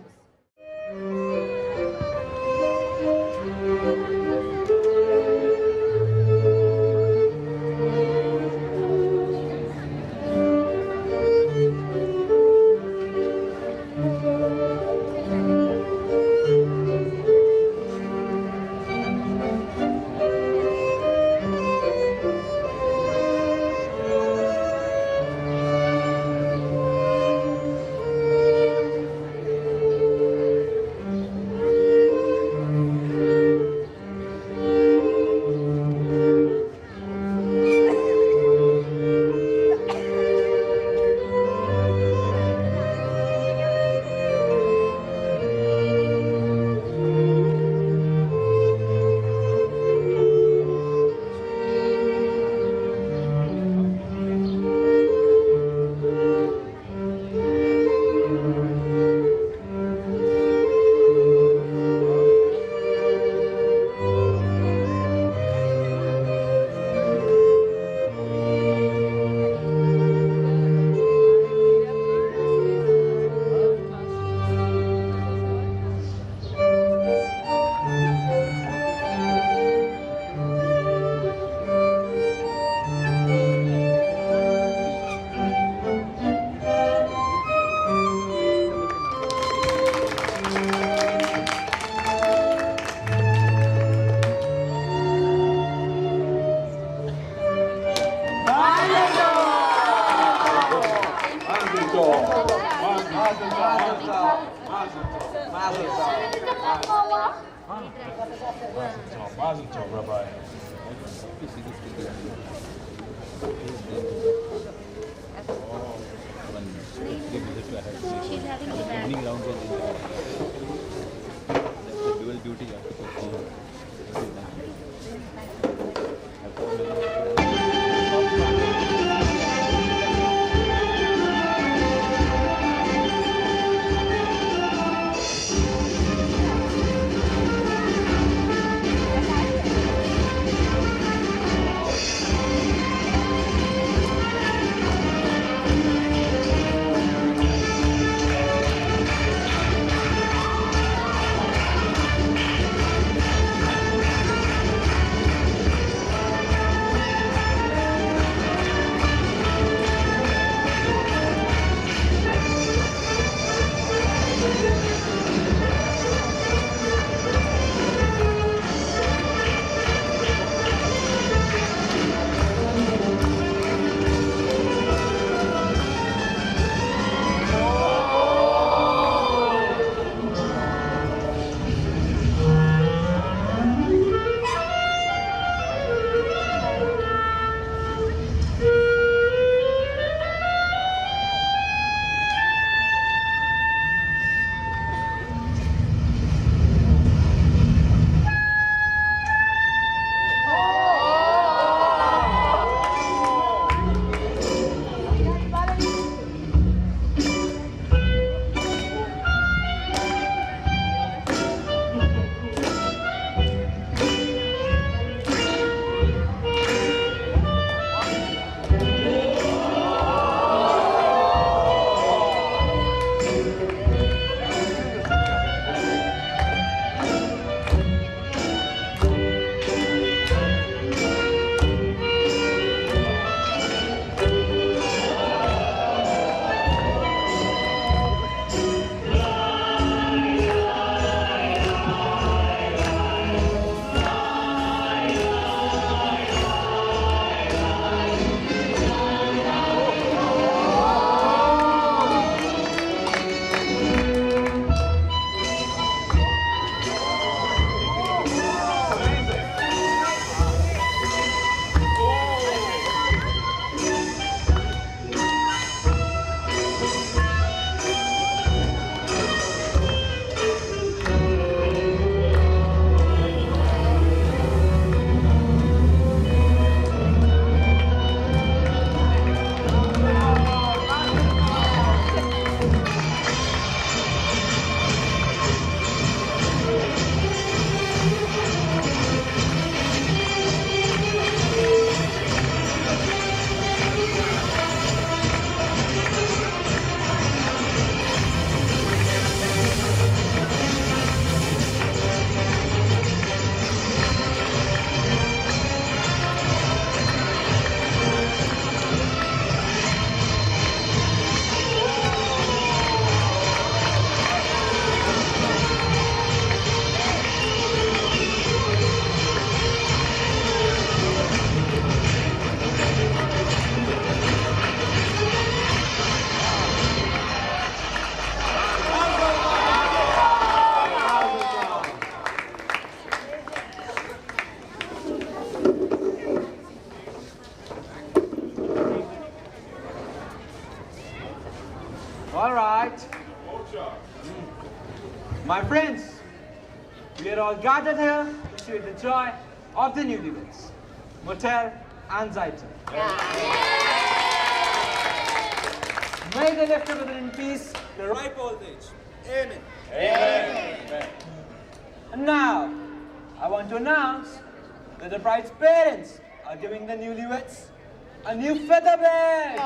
Mazel tov, Rabbi. She's having the evening rounds and the dual duty you have to perform. My friends, we are all gathered here to share the joy of the newlyweds, Motel and Zaita. May they live together in peace, the ripe old age. Amen. Amen. And now, I want to announce that the bride's parents are giving the newlyweds a new feather bed.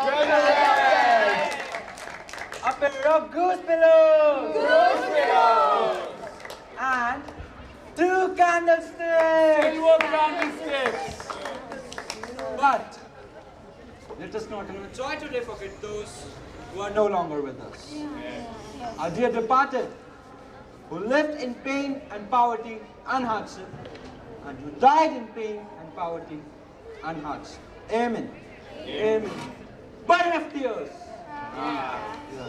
A pair of goose pillows. And 2 candlesticks. Silver candlesticks. But let us not in our joy today forget those who are no longer with us. Our dear departed, who lived in pain and poverty and hardship, and who died in pain and poverty and hardship. Amen. Amen. Burn of tears.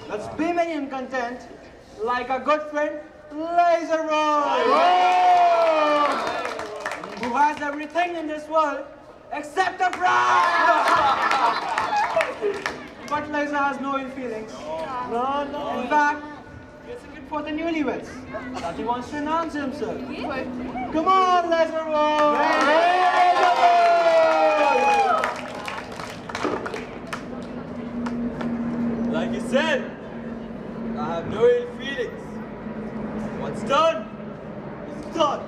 Let's be merry and content, like a good friend, Laser who has everything in this world except a bride. But Laser has no ill feelings. No. In fact, he has a gift for the newlyweds that he wants to announce himself. Come on, Laser Like you said, I have no ill feelings. What's done is done.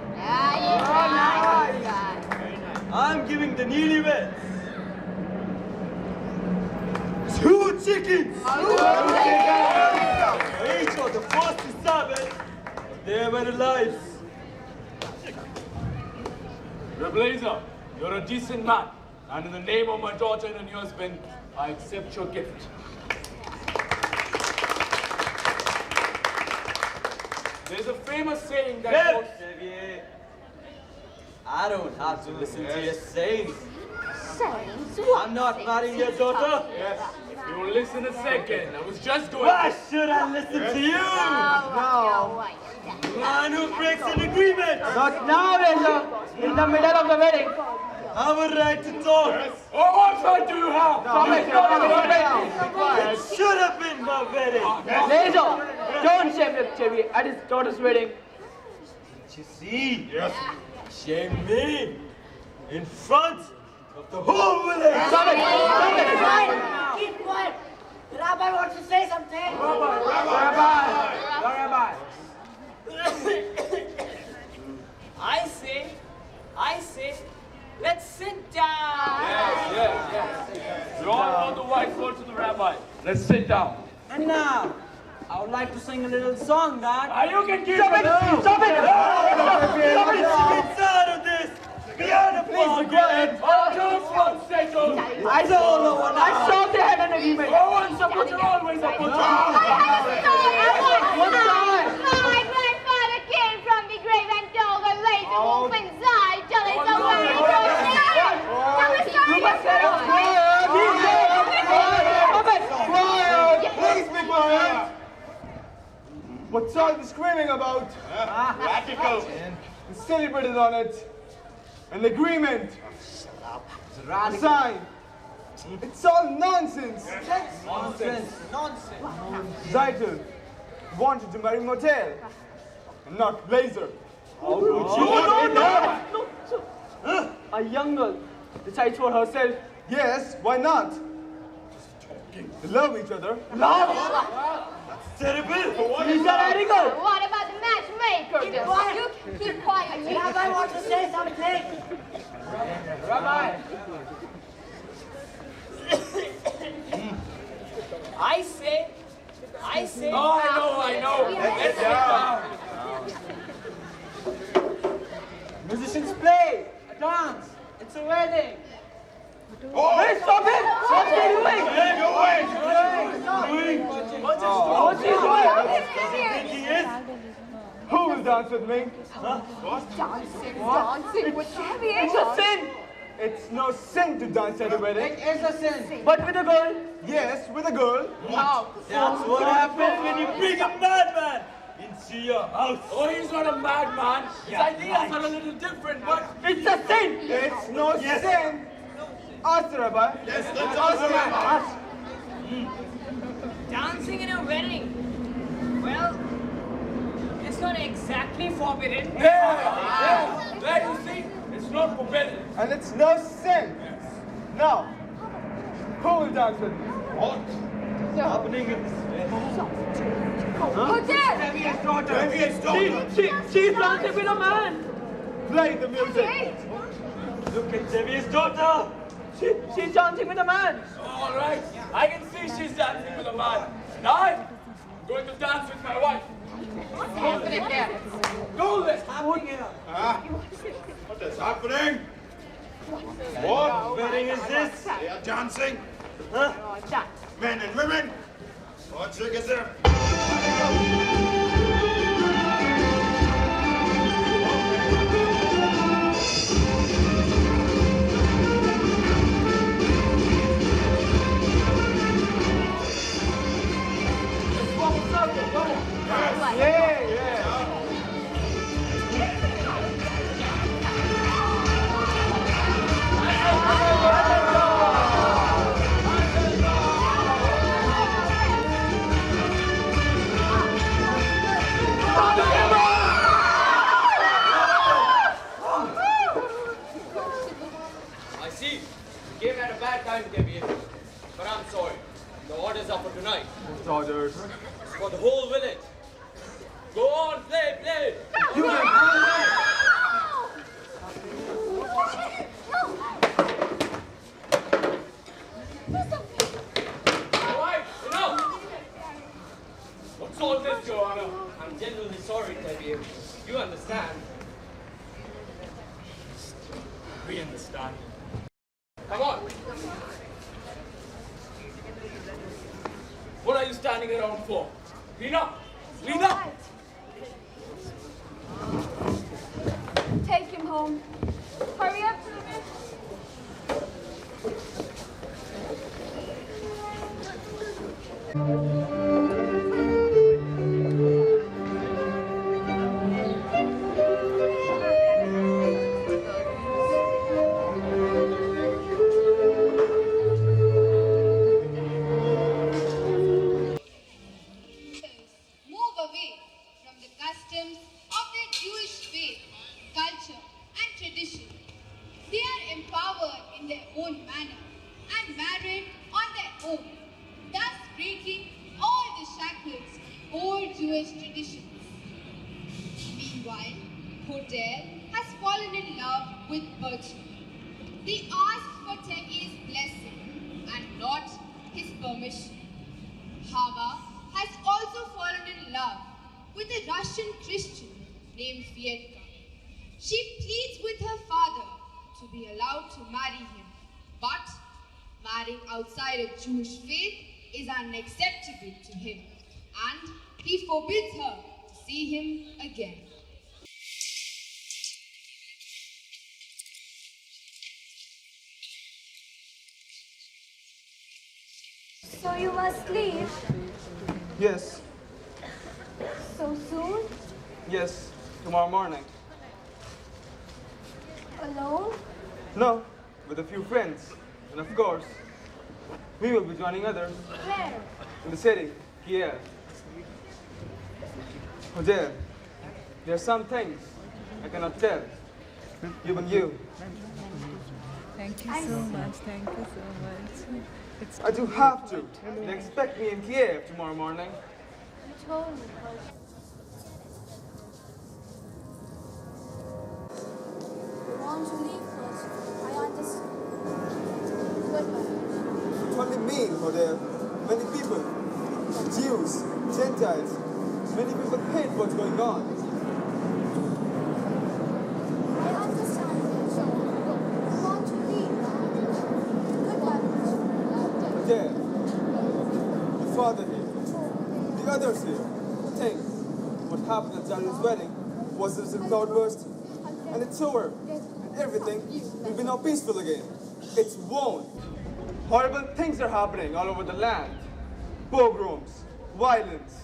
I'm giving the newlyweds 2 chickens. Each of the first to serve it, their very lives. Blazer, you're a decent man, and in the name of my daughter and your husband, I accept your gift. There's a famous saying that goes... Xavier, I don't have to listen to your sayings. I'm not marrying your daughter. Yes. If you will listen a second, I was just going... Why should I listen to you? No. Man who breaks an agreement. Not now, Laser. In the middle of the wedding. Have a right to talk. Oh, what right do you have? It should have been my wedding. Laser, don't shame Xavier at his daughter's wedding. Did you see? Yes. Shame me in front of the whole village. Stop it! Keep quiet. The rabbi wants to say something. Rabbi. I say, let's sit down. Yes. We all know the wise words of the rabbi. Let's sit down. And now, I would like to sing a little song that... You can keep Stop it! Stop it! Get out of this. Be out of Please be quiet. Just one second. I saw they had an agreement. Oh, once a butcher, always a butcher. What's that? My grandfather came from the grave and told the laser wolf inside till it's away from there. Please be quiet! What's all the screaming about? Radical. We celebrated on it. An agreement. A sign. It's all nonsense. Nonsense. Zaito wanted to marry Motel, and not Laser. A young girl decides for herself. Yes, why not? They love each other. Love? Terrible. Is that radical? What about the matchmaker? Keep quiet. You keep quiet. The rabbi wants to say something. Rabbi. I say. Oh, I know. Let's sit down. Musicians play, a dance. It's a wedding. Oh, Hey, stop it! What's he doing? What's he doing? who will dance with me? Dancing with Xavier. It's a sin! It's no sin to dance at a wedding. It is a sin. But with a girl, Yes, with a girl. That's what happens when you bring a madman into your house. Oh, he's not a madman. His ideas are a little different, but... it's a sin! It's no sin. Ask the rabbi. Yes, let's ask him. Dancing in a wedding. Well, not exactly forbidden. Yeah. There you see, it's not forbidden. And it's no sin. Now, who will dance with me? What's happening in this Hotel! Devious daughter. Devious She's dancing with a man. Play the music. Look at Devi's daughter. She's dancing with a man. All right, I can see she's dancing with a man. Now I'm going to dance with my wife. Open it there. Go there. What is happening? What wedding is this? They are dancing. Huh? Men and women. What trick is there? I see. You came at a bad time, Debbie. But I'm sorry. The orders are for tonight. What orders? It's for the whole village. Go on, play. You All can right. All right, enough. What's all this, Your Honor? I'm genuinely sorry, Debbie. You understand. We understand. Come on. What are you standing around for? Lena! Lena! Take him home. Hurry up, children. Move away from the customs of their Jewish faith, culture, and tradition. They are empowered in their own manner and married on their own, thus breaking all the shackles of old Jewish traditions. Meanwhile, Hotel has fallen in love with Bertram. They asked for Tevi's blessing and not his permission. Hava has also fallen in love with a Russian Christian named Fietka. She pleads with her father to be allowed to marry him, but marrying outside of Jewish faith is unacceptable to him, and he forbids her to see him again. So you must leave Yes. so soon? Yes. Tomorrow morning. Alone? No. With a few friends. And of course, we will be joining others. Where? In the city. Kiev. Hotel. There are some things I cannot tell. Even you. Thank you so much. Thank you so much. I do have to. They expect me in Kiev tomorrow morning. You told me. You want to leave us? I understand. Goodbye. It's only me, Hotel. Many people, Jews, Gentiles, many people hate what's going on. I understand. You want to leave? Goodbye. Hotel, the father here, the others here, think what happened at Jaru's wedding was just a cloudburst, and it's over, and everything will be now peaceful again. It won't. Horrible things are happening all over the land. Pogroms, violence,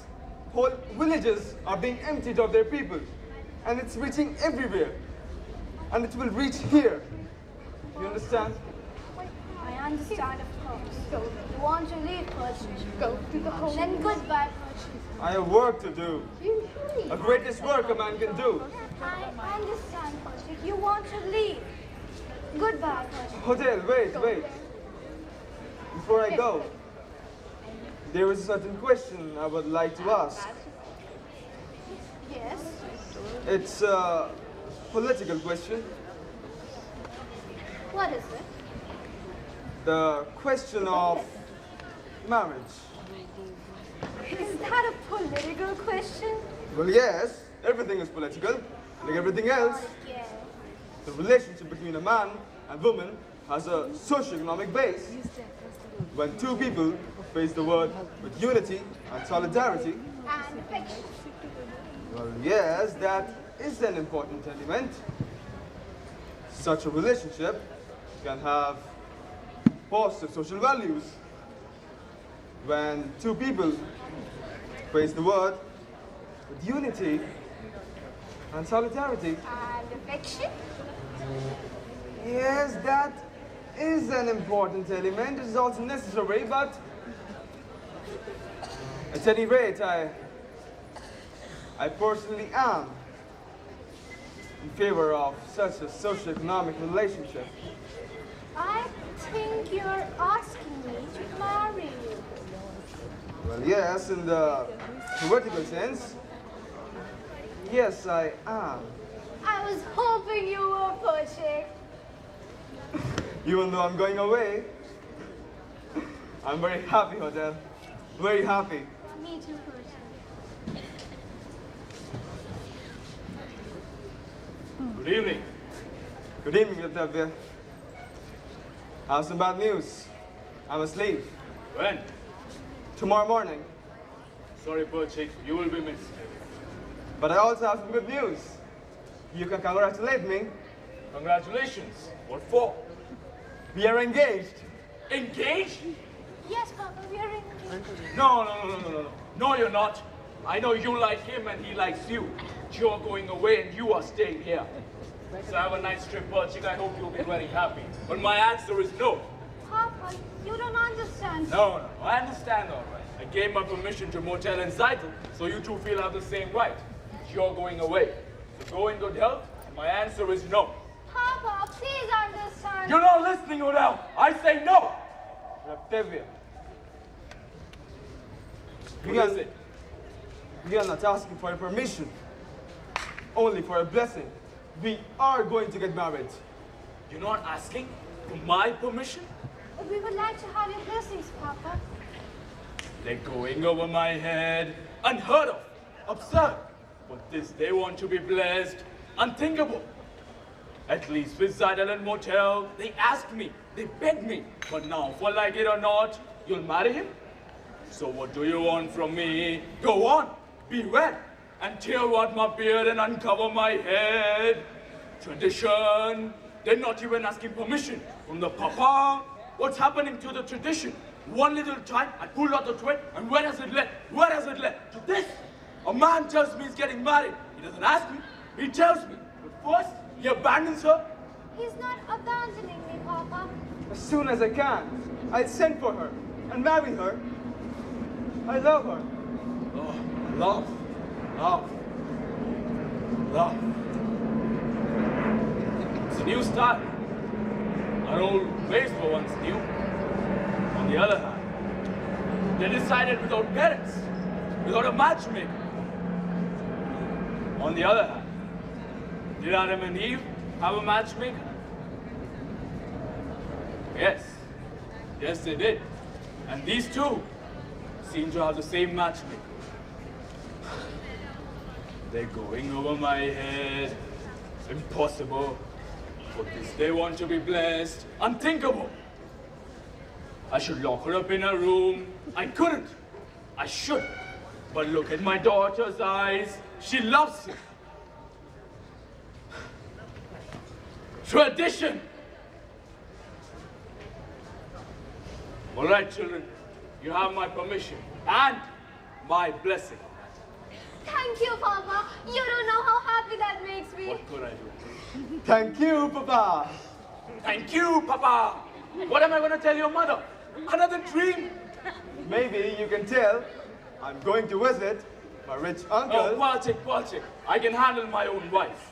whole villages are being emptied of their people, and it's reaching everywhere, and it will reach here. You understand? I understand, of course. You want to leave, Percy? Go to the home. Then goodbye, Percy. I have work to do. The greatest work a man can do. I understand, Kochik. You want to leave. Goodbye, Kochik. Hotel, wait. Before I go, there is a certain question I would like to ask. Yes? It's a political question. What is it? The question of marriage. Is that a political question? Well, yes, everything is political, like everything else. Yes. The relationship between a man and woman has a socio-economic base. When two people face the world with unity and solidarity, And affection. well, yes, that is an important element. Such a relationship can have positive social values. When two people face the world with unity and solidarity, And affection? yes, that is an important element. It is also necessary, but at any rate, I personally am in favor of such a socio-economic relationship. I think you're asking me to marry you. Well, yes, in the theoretical sense, yes, I am. I was hoping you were, Kochik. Even though I'm going away, I'm very happy, Hotel. Very happy. Me too, Kochik. Good evening. Good evening, Latavia. I have some bad news. I must leave. When? Tomorrow morning. Sorry, poor chick, you will be missed. But I also have some good news. You can congratulate me. Congratulations. What for? We are engaged. Engaged? Yes, Papa, we are engaged. No. No, you're not. I know you like him and he likes you. You're going away and you are staying here. So have a nice trip, Perchik. I hope you'll be very happy. But my answer is no. Papa, you don't understand. No, I understand all right. I gave my permission to Motel and Zaitel, so you two feel have the same right. You're going away. So go in good health, and my answer is no. Papa, please understand. You're not listening, Odell. I say no. Latavia. What is it? We are not asking for a permission, only for a blessing. We are going to get married. You're not asking for my permission? We would like to have your blessings, Papa. They're going over my head. Unheard of. Absurd. But this they want to be blessed. Unthinkable. At least with Zidal and Motel, they asked me. They begged me. But now, for like it or not, you'll marry him? So what do you want from me? Go on. Be wed. And tear out my beard and uncover my head. Tradition. They're not even asking permission from the papa. What's happening to the tradition? One little time, I pulled out the thread, and where has it led? Where has it led? To this. A man tells me he's getting married. He doesn't ask me. He tells me. But first, he abandons her. He's not abandoning me, Papa. As soon as I can, I'll send for her and marry her. I love her. Oh, love. Love. Love. It's a new style. Our old ways were once new. On the other hand, they decided without parents, without a matchmaker. On the other hand, did Adam and Eve have a matchmaker? Yes. Yes, they did. And these two seem to have the same matchmaker. They're going over my head. Impossible. For this they want to be blessed. Unthinkable. I should lock her up in a room. I couldn't. I should. But look at my daughter's eyes. She loves him. Tradition. All right, children. You have my permission and my blessing. Thank you, Papa. You don't know how happy that makes me. What could I do? Thank you, Papa. Thank you, Papa. What am I going to tell your mother? Another dream? Maybe you can tell I'm going to visit my rich uncle. Oh, Walchik. I can handle my own wife.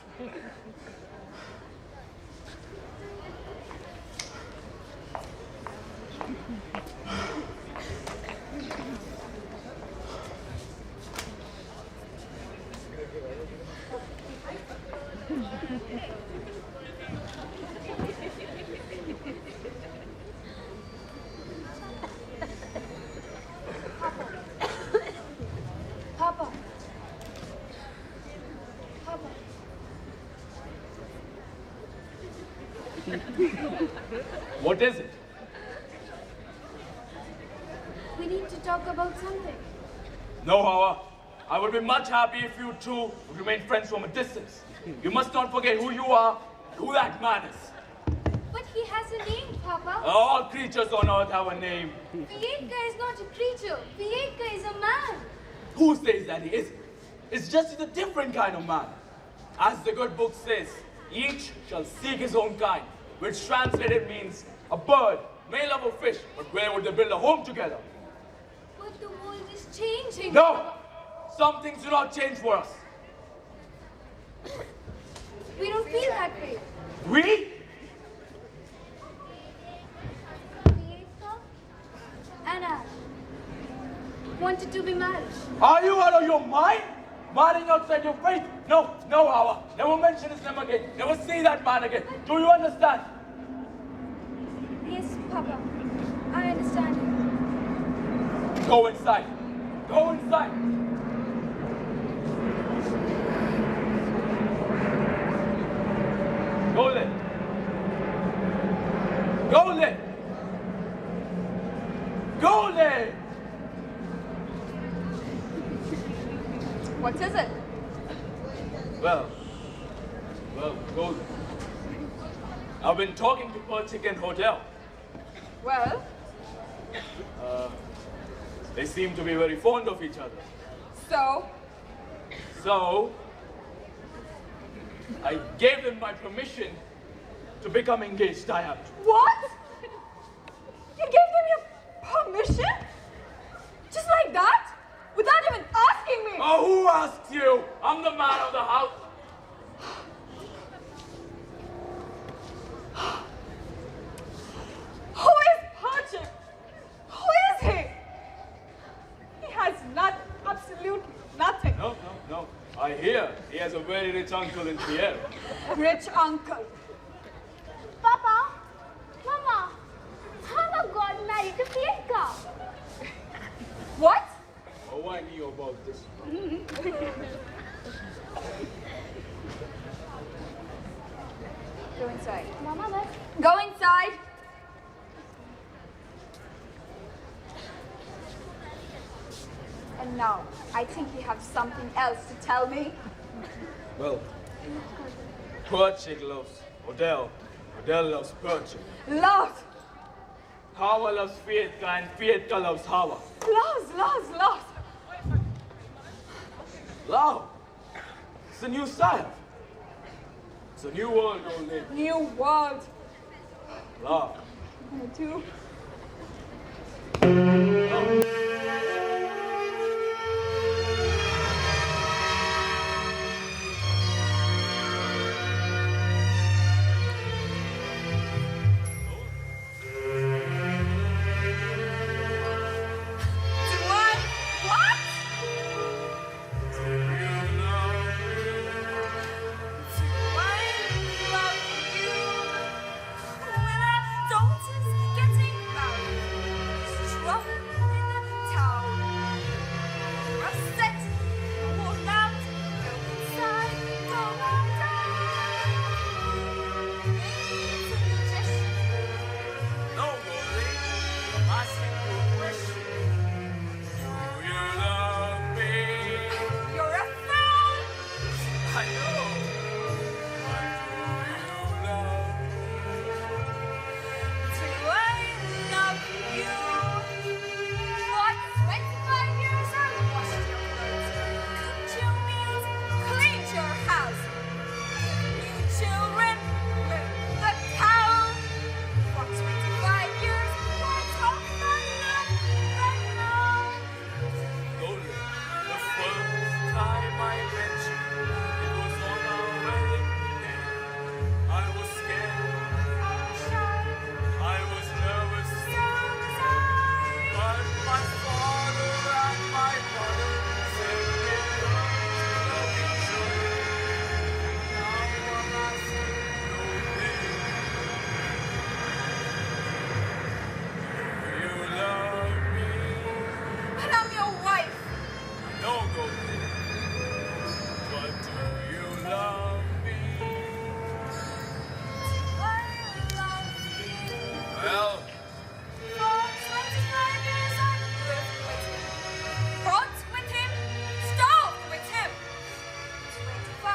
Papa. What is it? We need to talk about something. No, Hawa. I would be much happy if you two would remain friends from a distance. You must not forget who you are, who that man is. But he has a name, Papa. All creatures on earth have a name. Vietka is not a creature. Vietka is a man. Who says that he isn't? It's just a different kind of man. As the good book says, each shall seek his own kind, which translated means a bird may love a fish, but where would they build a home together? But the world is changing. No! Some things do not change for us. We don't feel that way. We? Vietka and I wanted to be married. Are you out of your mind? Marrying outside your faith? No, Hawa. Never mention his name again. Never see that man again. Do you understand? Yes, Papa. I understand you. Go inside. Go inside. Go there. Go there. Go there. What is it? Well, go there. I've been talking to Pearl Chicken Hotel. Well, They seem to be very fond of each other. so, I gave them my permission to become engaged. I have to. what? You gave them your permission? Just like that? Without even asking me? Oh, who asked you? I'm the man of the house. Who is Perchik? Who is he? He has absolute nothing. No. I hear he has a very rich uncle in Pierre. Rich uncle. Papa, Mama, Hava got married to Vietka. What? Oh, I knew about this. Go inside. Mama, but Go inside. And now, I think you have something else to tell me. Well, Perchik loves Odell. Odell loves Perchik. Love. Hawa loves Vietka and Vietka loves Hawa. Love. Love. It's a new style. It's a new world, old lady. New world. Love. Me too.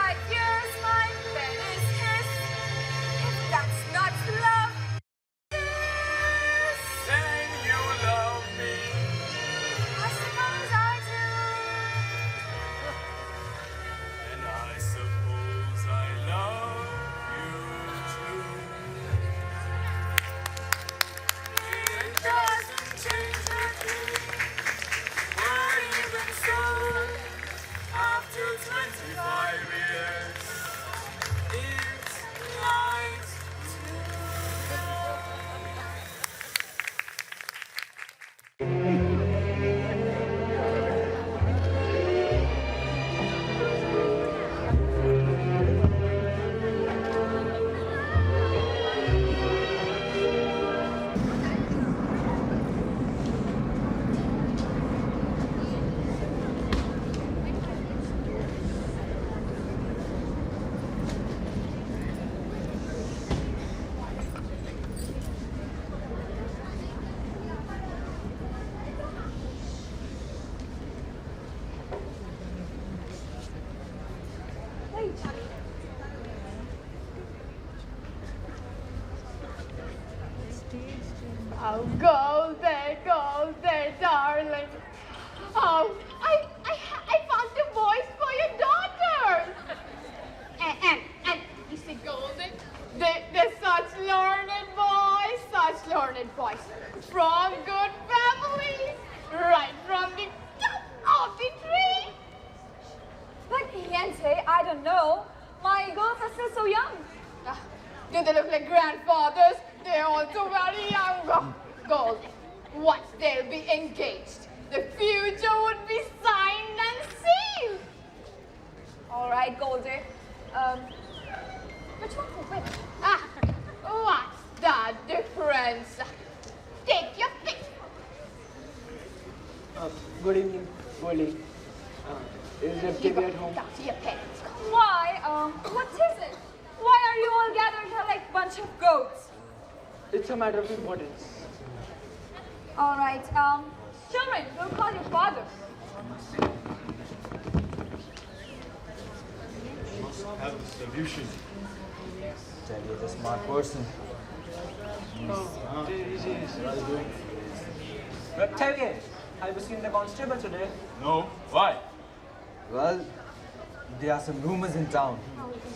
my tears, my pen is his. If that's not love, Then you love me. I suppose I do. And I suppose I love you too. It doesn't change a thing. Or even so, after 25 years, it's nice to know. Oh, Golden, darling. Oh, I found a voice for your daughter. And you see, Golden, they're such learned boys, from good families, right from the top of the tree. But Yente, I don't know. My girls are still so young. Do they look like grandfathers? They're also very young. Golden, once they'll be engaged, the future would be signed and sealed. All right, Goldie. Which one's the which? What's the difference? Take your pick. Good evening, Goldie. Is Debbie at home? Talk to your parents. Why? What is it? Why are you all gathered here like a bunch of goats? It's a matter of importance. All right, children, we'll call your father. Must have the solution. Tell you the smart person. Octavia, have you seen the constable today? No, why? Well, there are some rumors in town.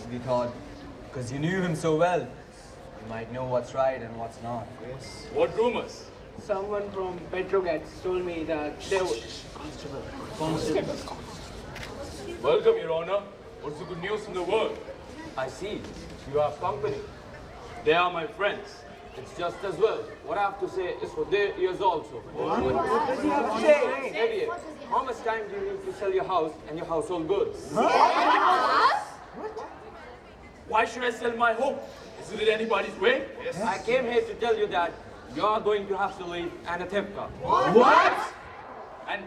We thought, because you knew him so well, you might know what's right and what's not. What rumors? Someone from Petrogats told me that they would... Constable. Welcome, Your Honor. What's the good news from the world? I see. You have company. They are my friends. It's just as well. What I have to say is for their ears also. What does he have to say? Idiot. How much time do you need to sell your house and your household goods? Why should I sell my home? Is it anybody's way? Yes. I came here to tell you that you are going to have to leave Anathepka. What? And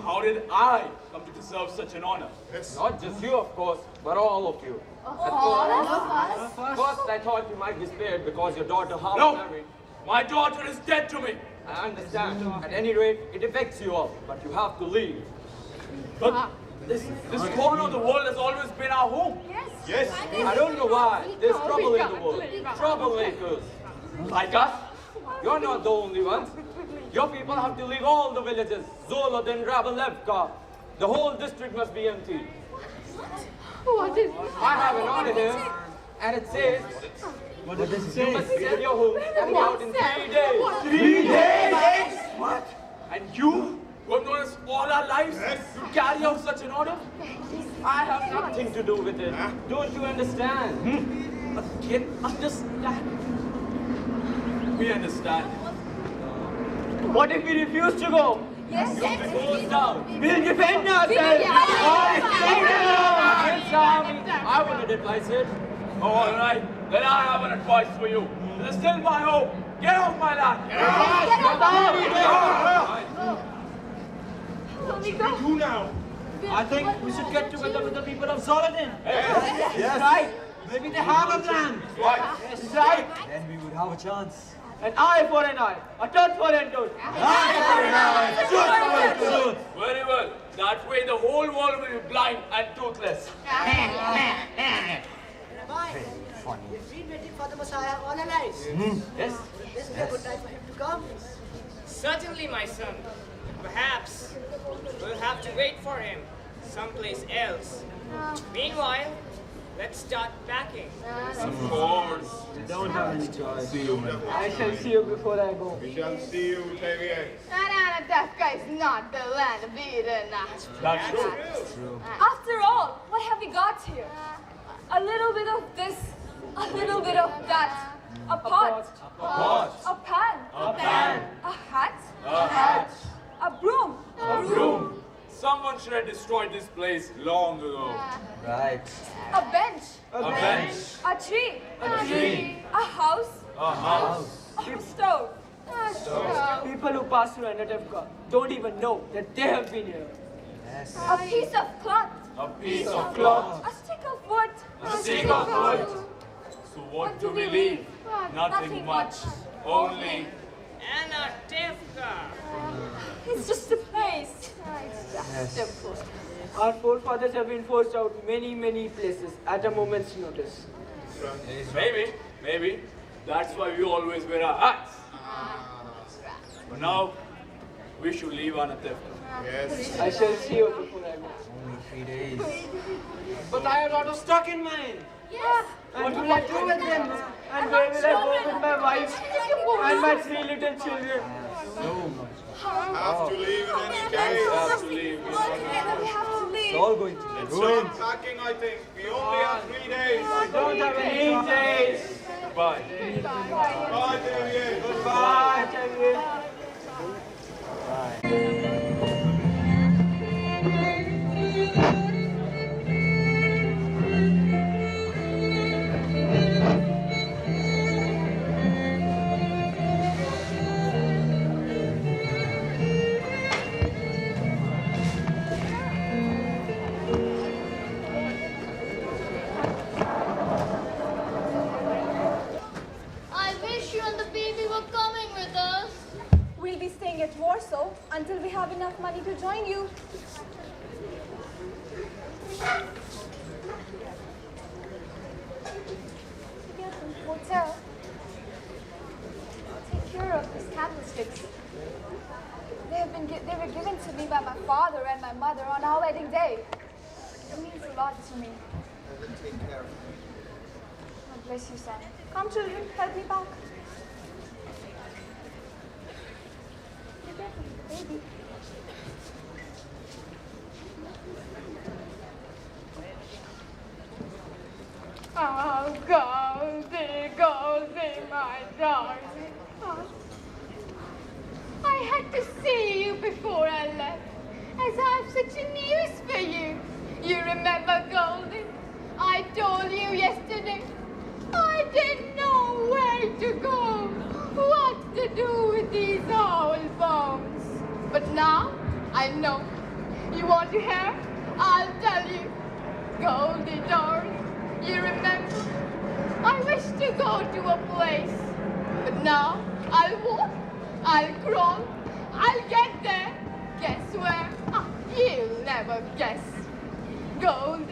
how did I come to deserve such an honor? Not just you, of course, but all of you. First, I thought you might be spared because your daughter half married. My daughter is dead to me. I understand. At any rate, it affects you all, but you have to leave. But this corner of the world has always been our home. Yes. I don't know why. There's trouble in the world. Troublemakers. Like us? You're not the only ones. Your people have to leave all the villages. Zolot and Rabalevka. The whole district must be empty. What is I have an order here, and it says, What does it you say? must sell your home and be out in 3 days. 3 days? What? And you, who have known us all our lives, you carry out such an order? I have nothing to do with it. Don't you understand? A kid understand? We understand. What if we refuse to go? Yes, It goes down. We'll defend ourselves. I wouldn't advise it. All right, then I have an advice for you. This is still my home. Get off my land. What we do now? I think we should get together with the people of Zoladin. Yes. Right. Maybe they have a plan. Right. Yes. Right. Then we would have a chance. An eye for an eye, a tooth for a tooth. Very well. That way the whole world will be blind and toothless. I have analyzed. Yes. This is a good time for him to come. Certainly, my son. Perhaps we'll have to wait for him someplace else. Meanwhile, let's start packing. Of course. Don't have any choice. See you, man. I shall see you before I go. We shall see you, Xavier. Anatevka is not the land of Eden. That's true. After all, what have we got here? A little bit of this, a little bit of that. A pot. A pot. A pan. A pan. A hat. A hat. A broom. A broom. Someone should have destroyed this place long ago. Right. A bench. A bench. A tree. A tree. A house. A house. A stove. People who pass through Anatevka don't even know that they have been here. Yes. A piece of cloth. A piece of cloth. A stick of wood. A stick of wood. So what do we leave? Nothing much. Only Anatevka. It's just a place. Yes. Our forefathers have been forced out many places at a moment's notice. Maybe. That's why we always wear our hats. But now, we should leave Anatevka. Yes. I shall see you before I go. Only 3 days. But I have a lot of stock in mind. Yes. And what will I do with them? And where will I go with my wife and my 3 little children? So much. Have to leave in any case. Have to leave. Altogether, we have to leave. It's all going to be Let's ruined. start packing, I think. We only have 3 days. I don't have any days. Bye. Bye, Xavier. Goodbye, Xavier. I wish you and the baby were coming with us. We'll be staying at Warsaw until we have enough money to join you. Hotel. Take care of these candlesticks. They were given to me by my father and my mother on our wedding day. It means a lot to me. I will take care of him. God bless you, son. Come, children, help me back. Baby. Oh, Goldie, my darling. Oh. I had to see you before I left, as I have such a news for you. You remember, Goldie? I told you yesterday I didn't know where to go, what to do with these old bones. But now I know. You want to hear? I'll tell you. Goldie, darling, you remember? I wish to go to a place, but now I'll walk, I'll crawl, I'll get there. Guess where? Ah, you'll never guess. Gold.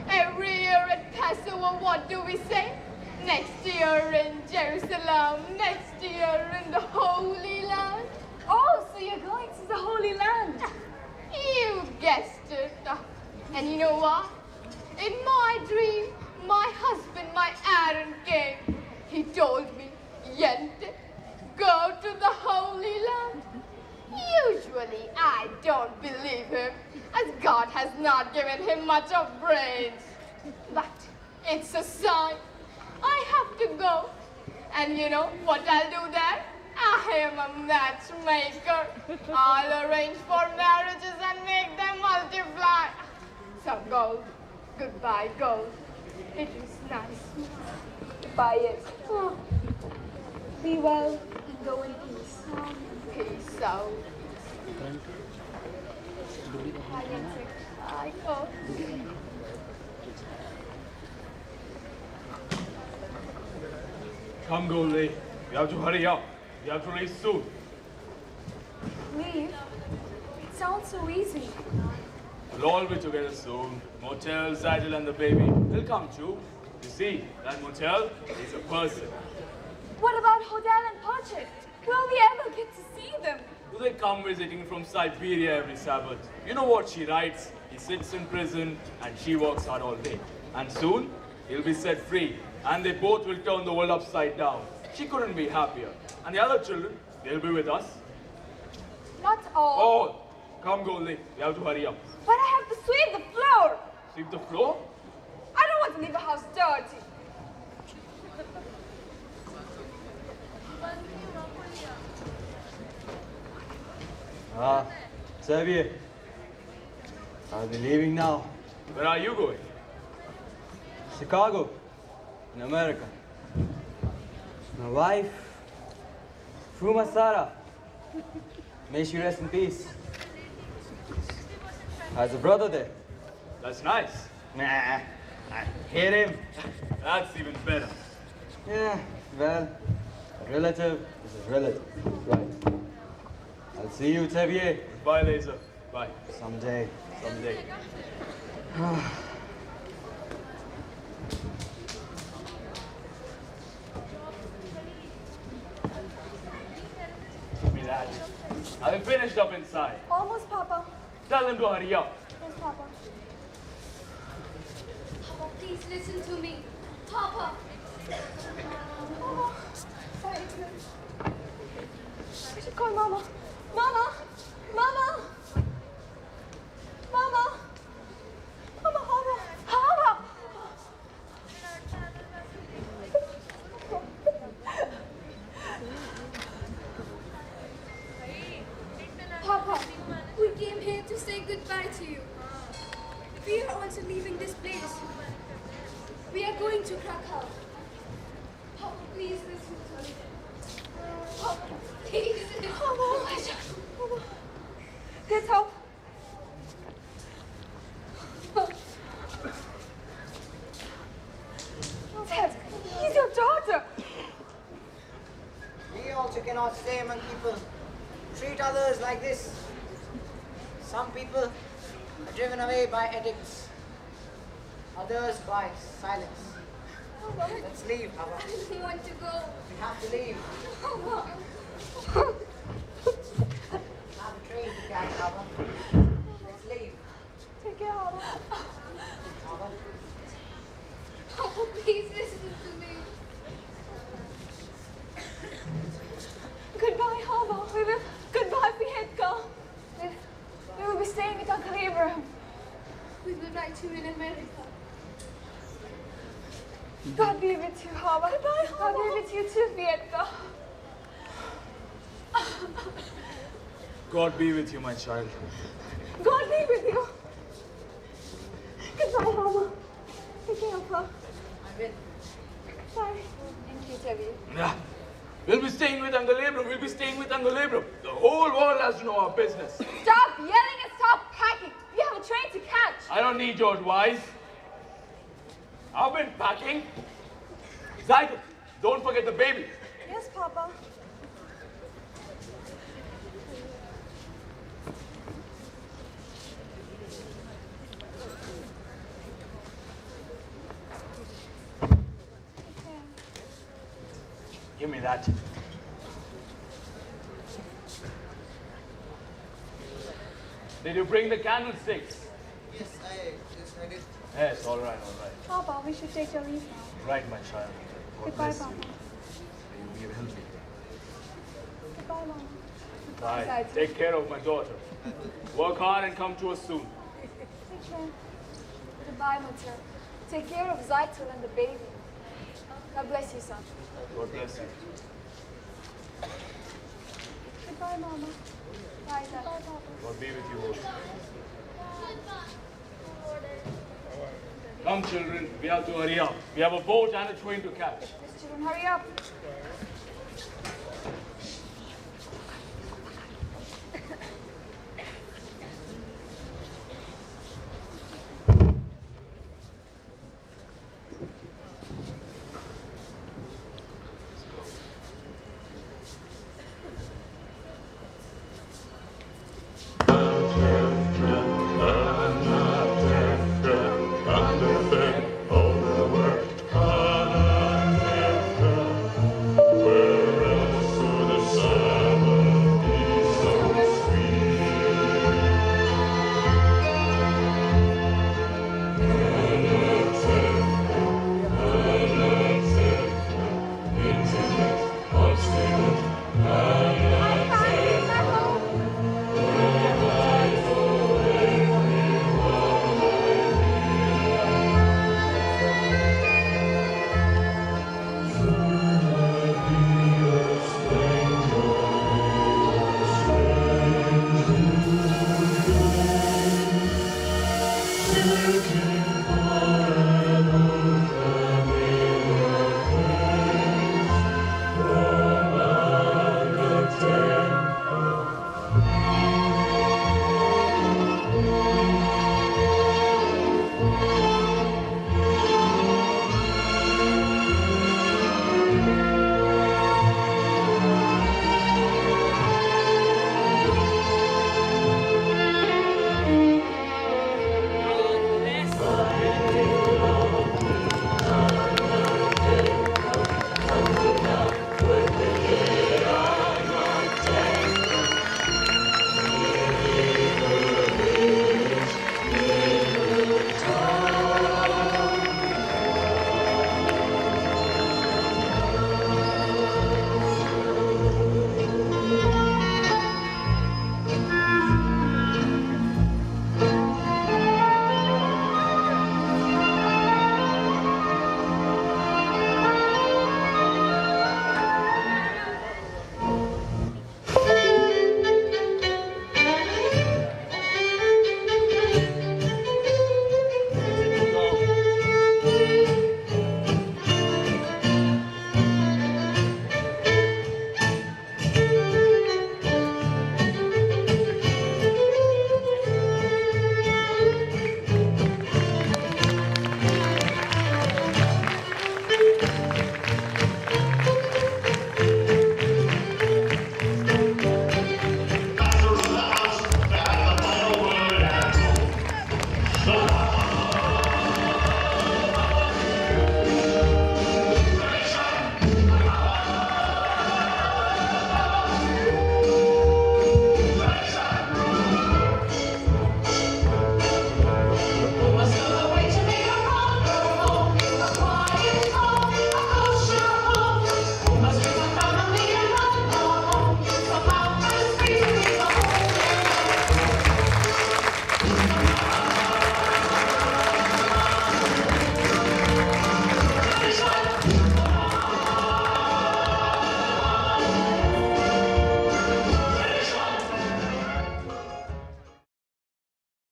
Every year at Passover, what do we say? Next year in Jerusalem, next year in the Holy Land. Oh, so you're going to the Holy Land? You guessed it. And you know what? In my dream, my husband, my Aaron came. He told me, Yente, go to the Holy Land. Usually, I don't believe him, as God has not given him much of brains. But it's a sign. I have to go. And you know what I'll do there? I am a matchmaker. I'll arrange for marriages and make them multiply. So, Gold, goodbye, Gold. It was nice. Goodbye, yes. Oh. Be well and go in peace. Peace out. Bye, Yente. Bye, Gold. Come, Goldie. We have to hurry up. We have to leave soon. Leave? It sounds so easy. We'll all be together soon. Motel, Zadel, and the baby. They'll come too. You see, that motel is a person. What about Hodel and Patrick? Will we ever get to see them? Do they come visiting from Siberia every Sabbath? You know what she writes? He sits in prison and she works hard all day. And soon, he'll be set free. And they both will turn the world upside down. She couldn't be happier. And the other children, they'll be with us. Not all. All! Come, Goldie. We have to hurry up. But I have to sweep the floor. Sweep the floor? I don't want to leave the house dirty. Xavier, I'll be leaving now. Where are you going? Chicago, in America. My wife, Fruma Sara, may she rest in peace, has a brother there. That's nice. Nah, I hate him. That's even better. Yeah, well, a relative is a relative, right? I'll see you, Xavier. Bye, Laser. Bye. Someday. Someday. Give me that. I've finished up inside. Almost, Papa. Tell them to hurry up. Yes, Papa. Papa, please listen to me. Papa. Mama. Sorry. I should call Mama. Mama. Mama. Mama. Mama, Mama. Mama. Papa, we came here to say goodbye to you. We are also leaving this place. We are going to Krakow. Papa, please listen to me. Papa, please listen. Mama. Get up. Ted, he's your daughter. We also cannot stay among people. Treat others like this. Some people are driven away by edicts. Others by silence. Let's leave, Abba. I don't want to go. We have to leave. Papa. Have a train to catch, Abba. Let's leave. Take care, Abba. Abba. Papa, please listen to me. Goodbye, Abba. Goodbye, Pietka. We will be staying with Uncle Abraham. We will write you in America. God be with you, Abba. Goodbye, God be with you too, Pietka. God be with you, my child. God be with you. Goodbye, Abba. Take care of her. I will. Bye. Thank you, Tevi. Nah. We'll be staying with Uncle Abram. We'll be staying with Uncle Abram. The whole world has to know our business. Stop yelling and stop packing. We have a train to catch. I don't need your advice. I've been packing. Zykel, don't forget the baby. Yes, Papa. Give me that. Did you bring the candlesticks? Yes, I did. Yes, all right. Papa, we should take your leave now. Right, my child. God Goodbye, bless Papa. you. Be healthy. Goodbye, Mama. Bye. Take care of my daughter. Work hard and come to us soon. Take care. Goodbye, Matil. Take care of Zaitul and the baby. God bless you, son. God bless you. Goodbye, Mama. Bye, Dad. Bye, Papa. God be with you both. Come, children. We have to hurry up. We have a boat and a train to catch. Yes, children, hurry up.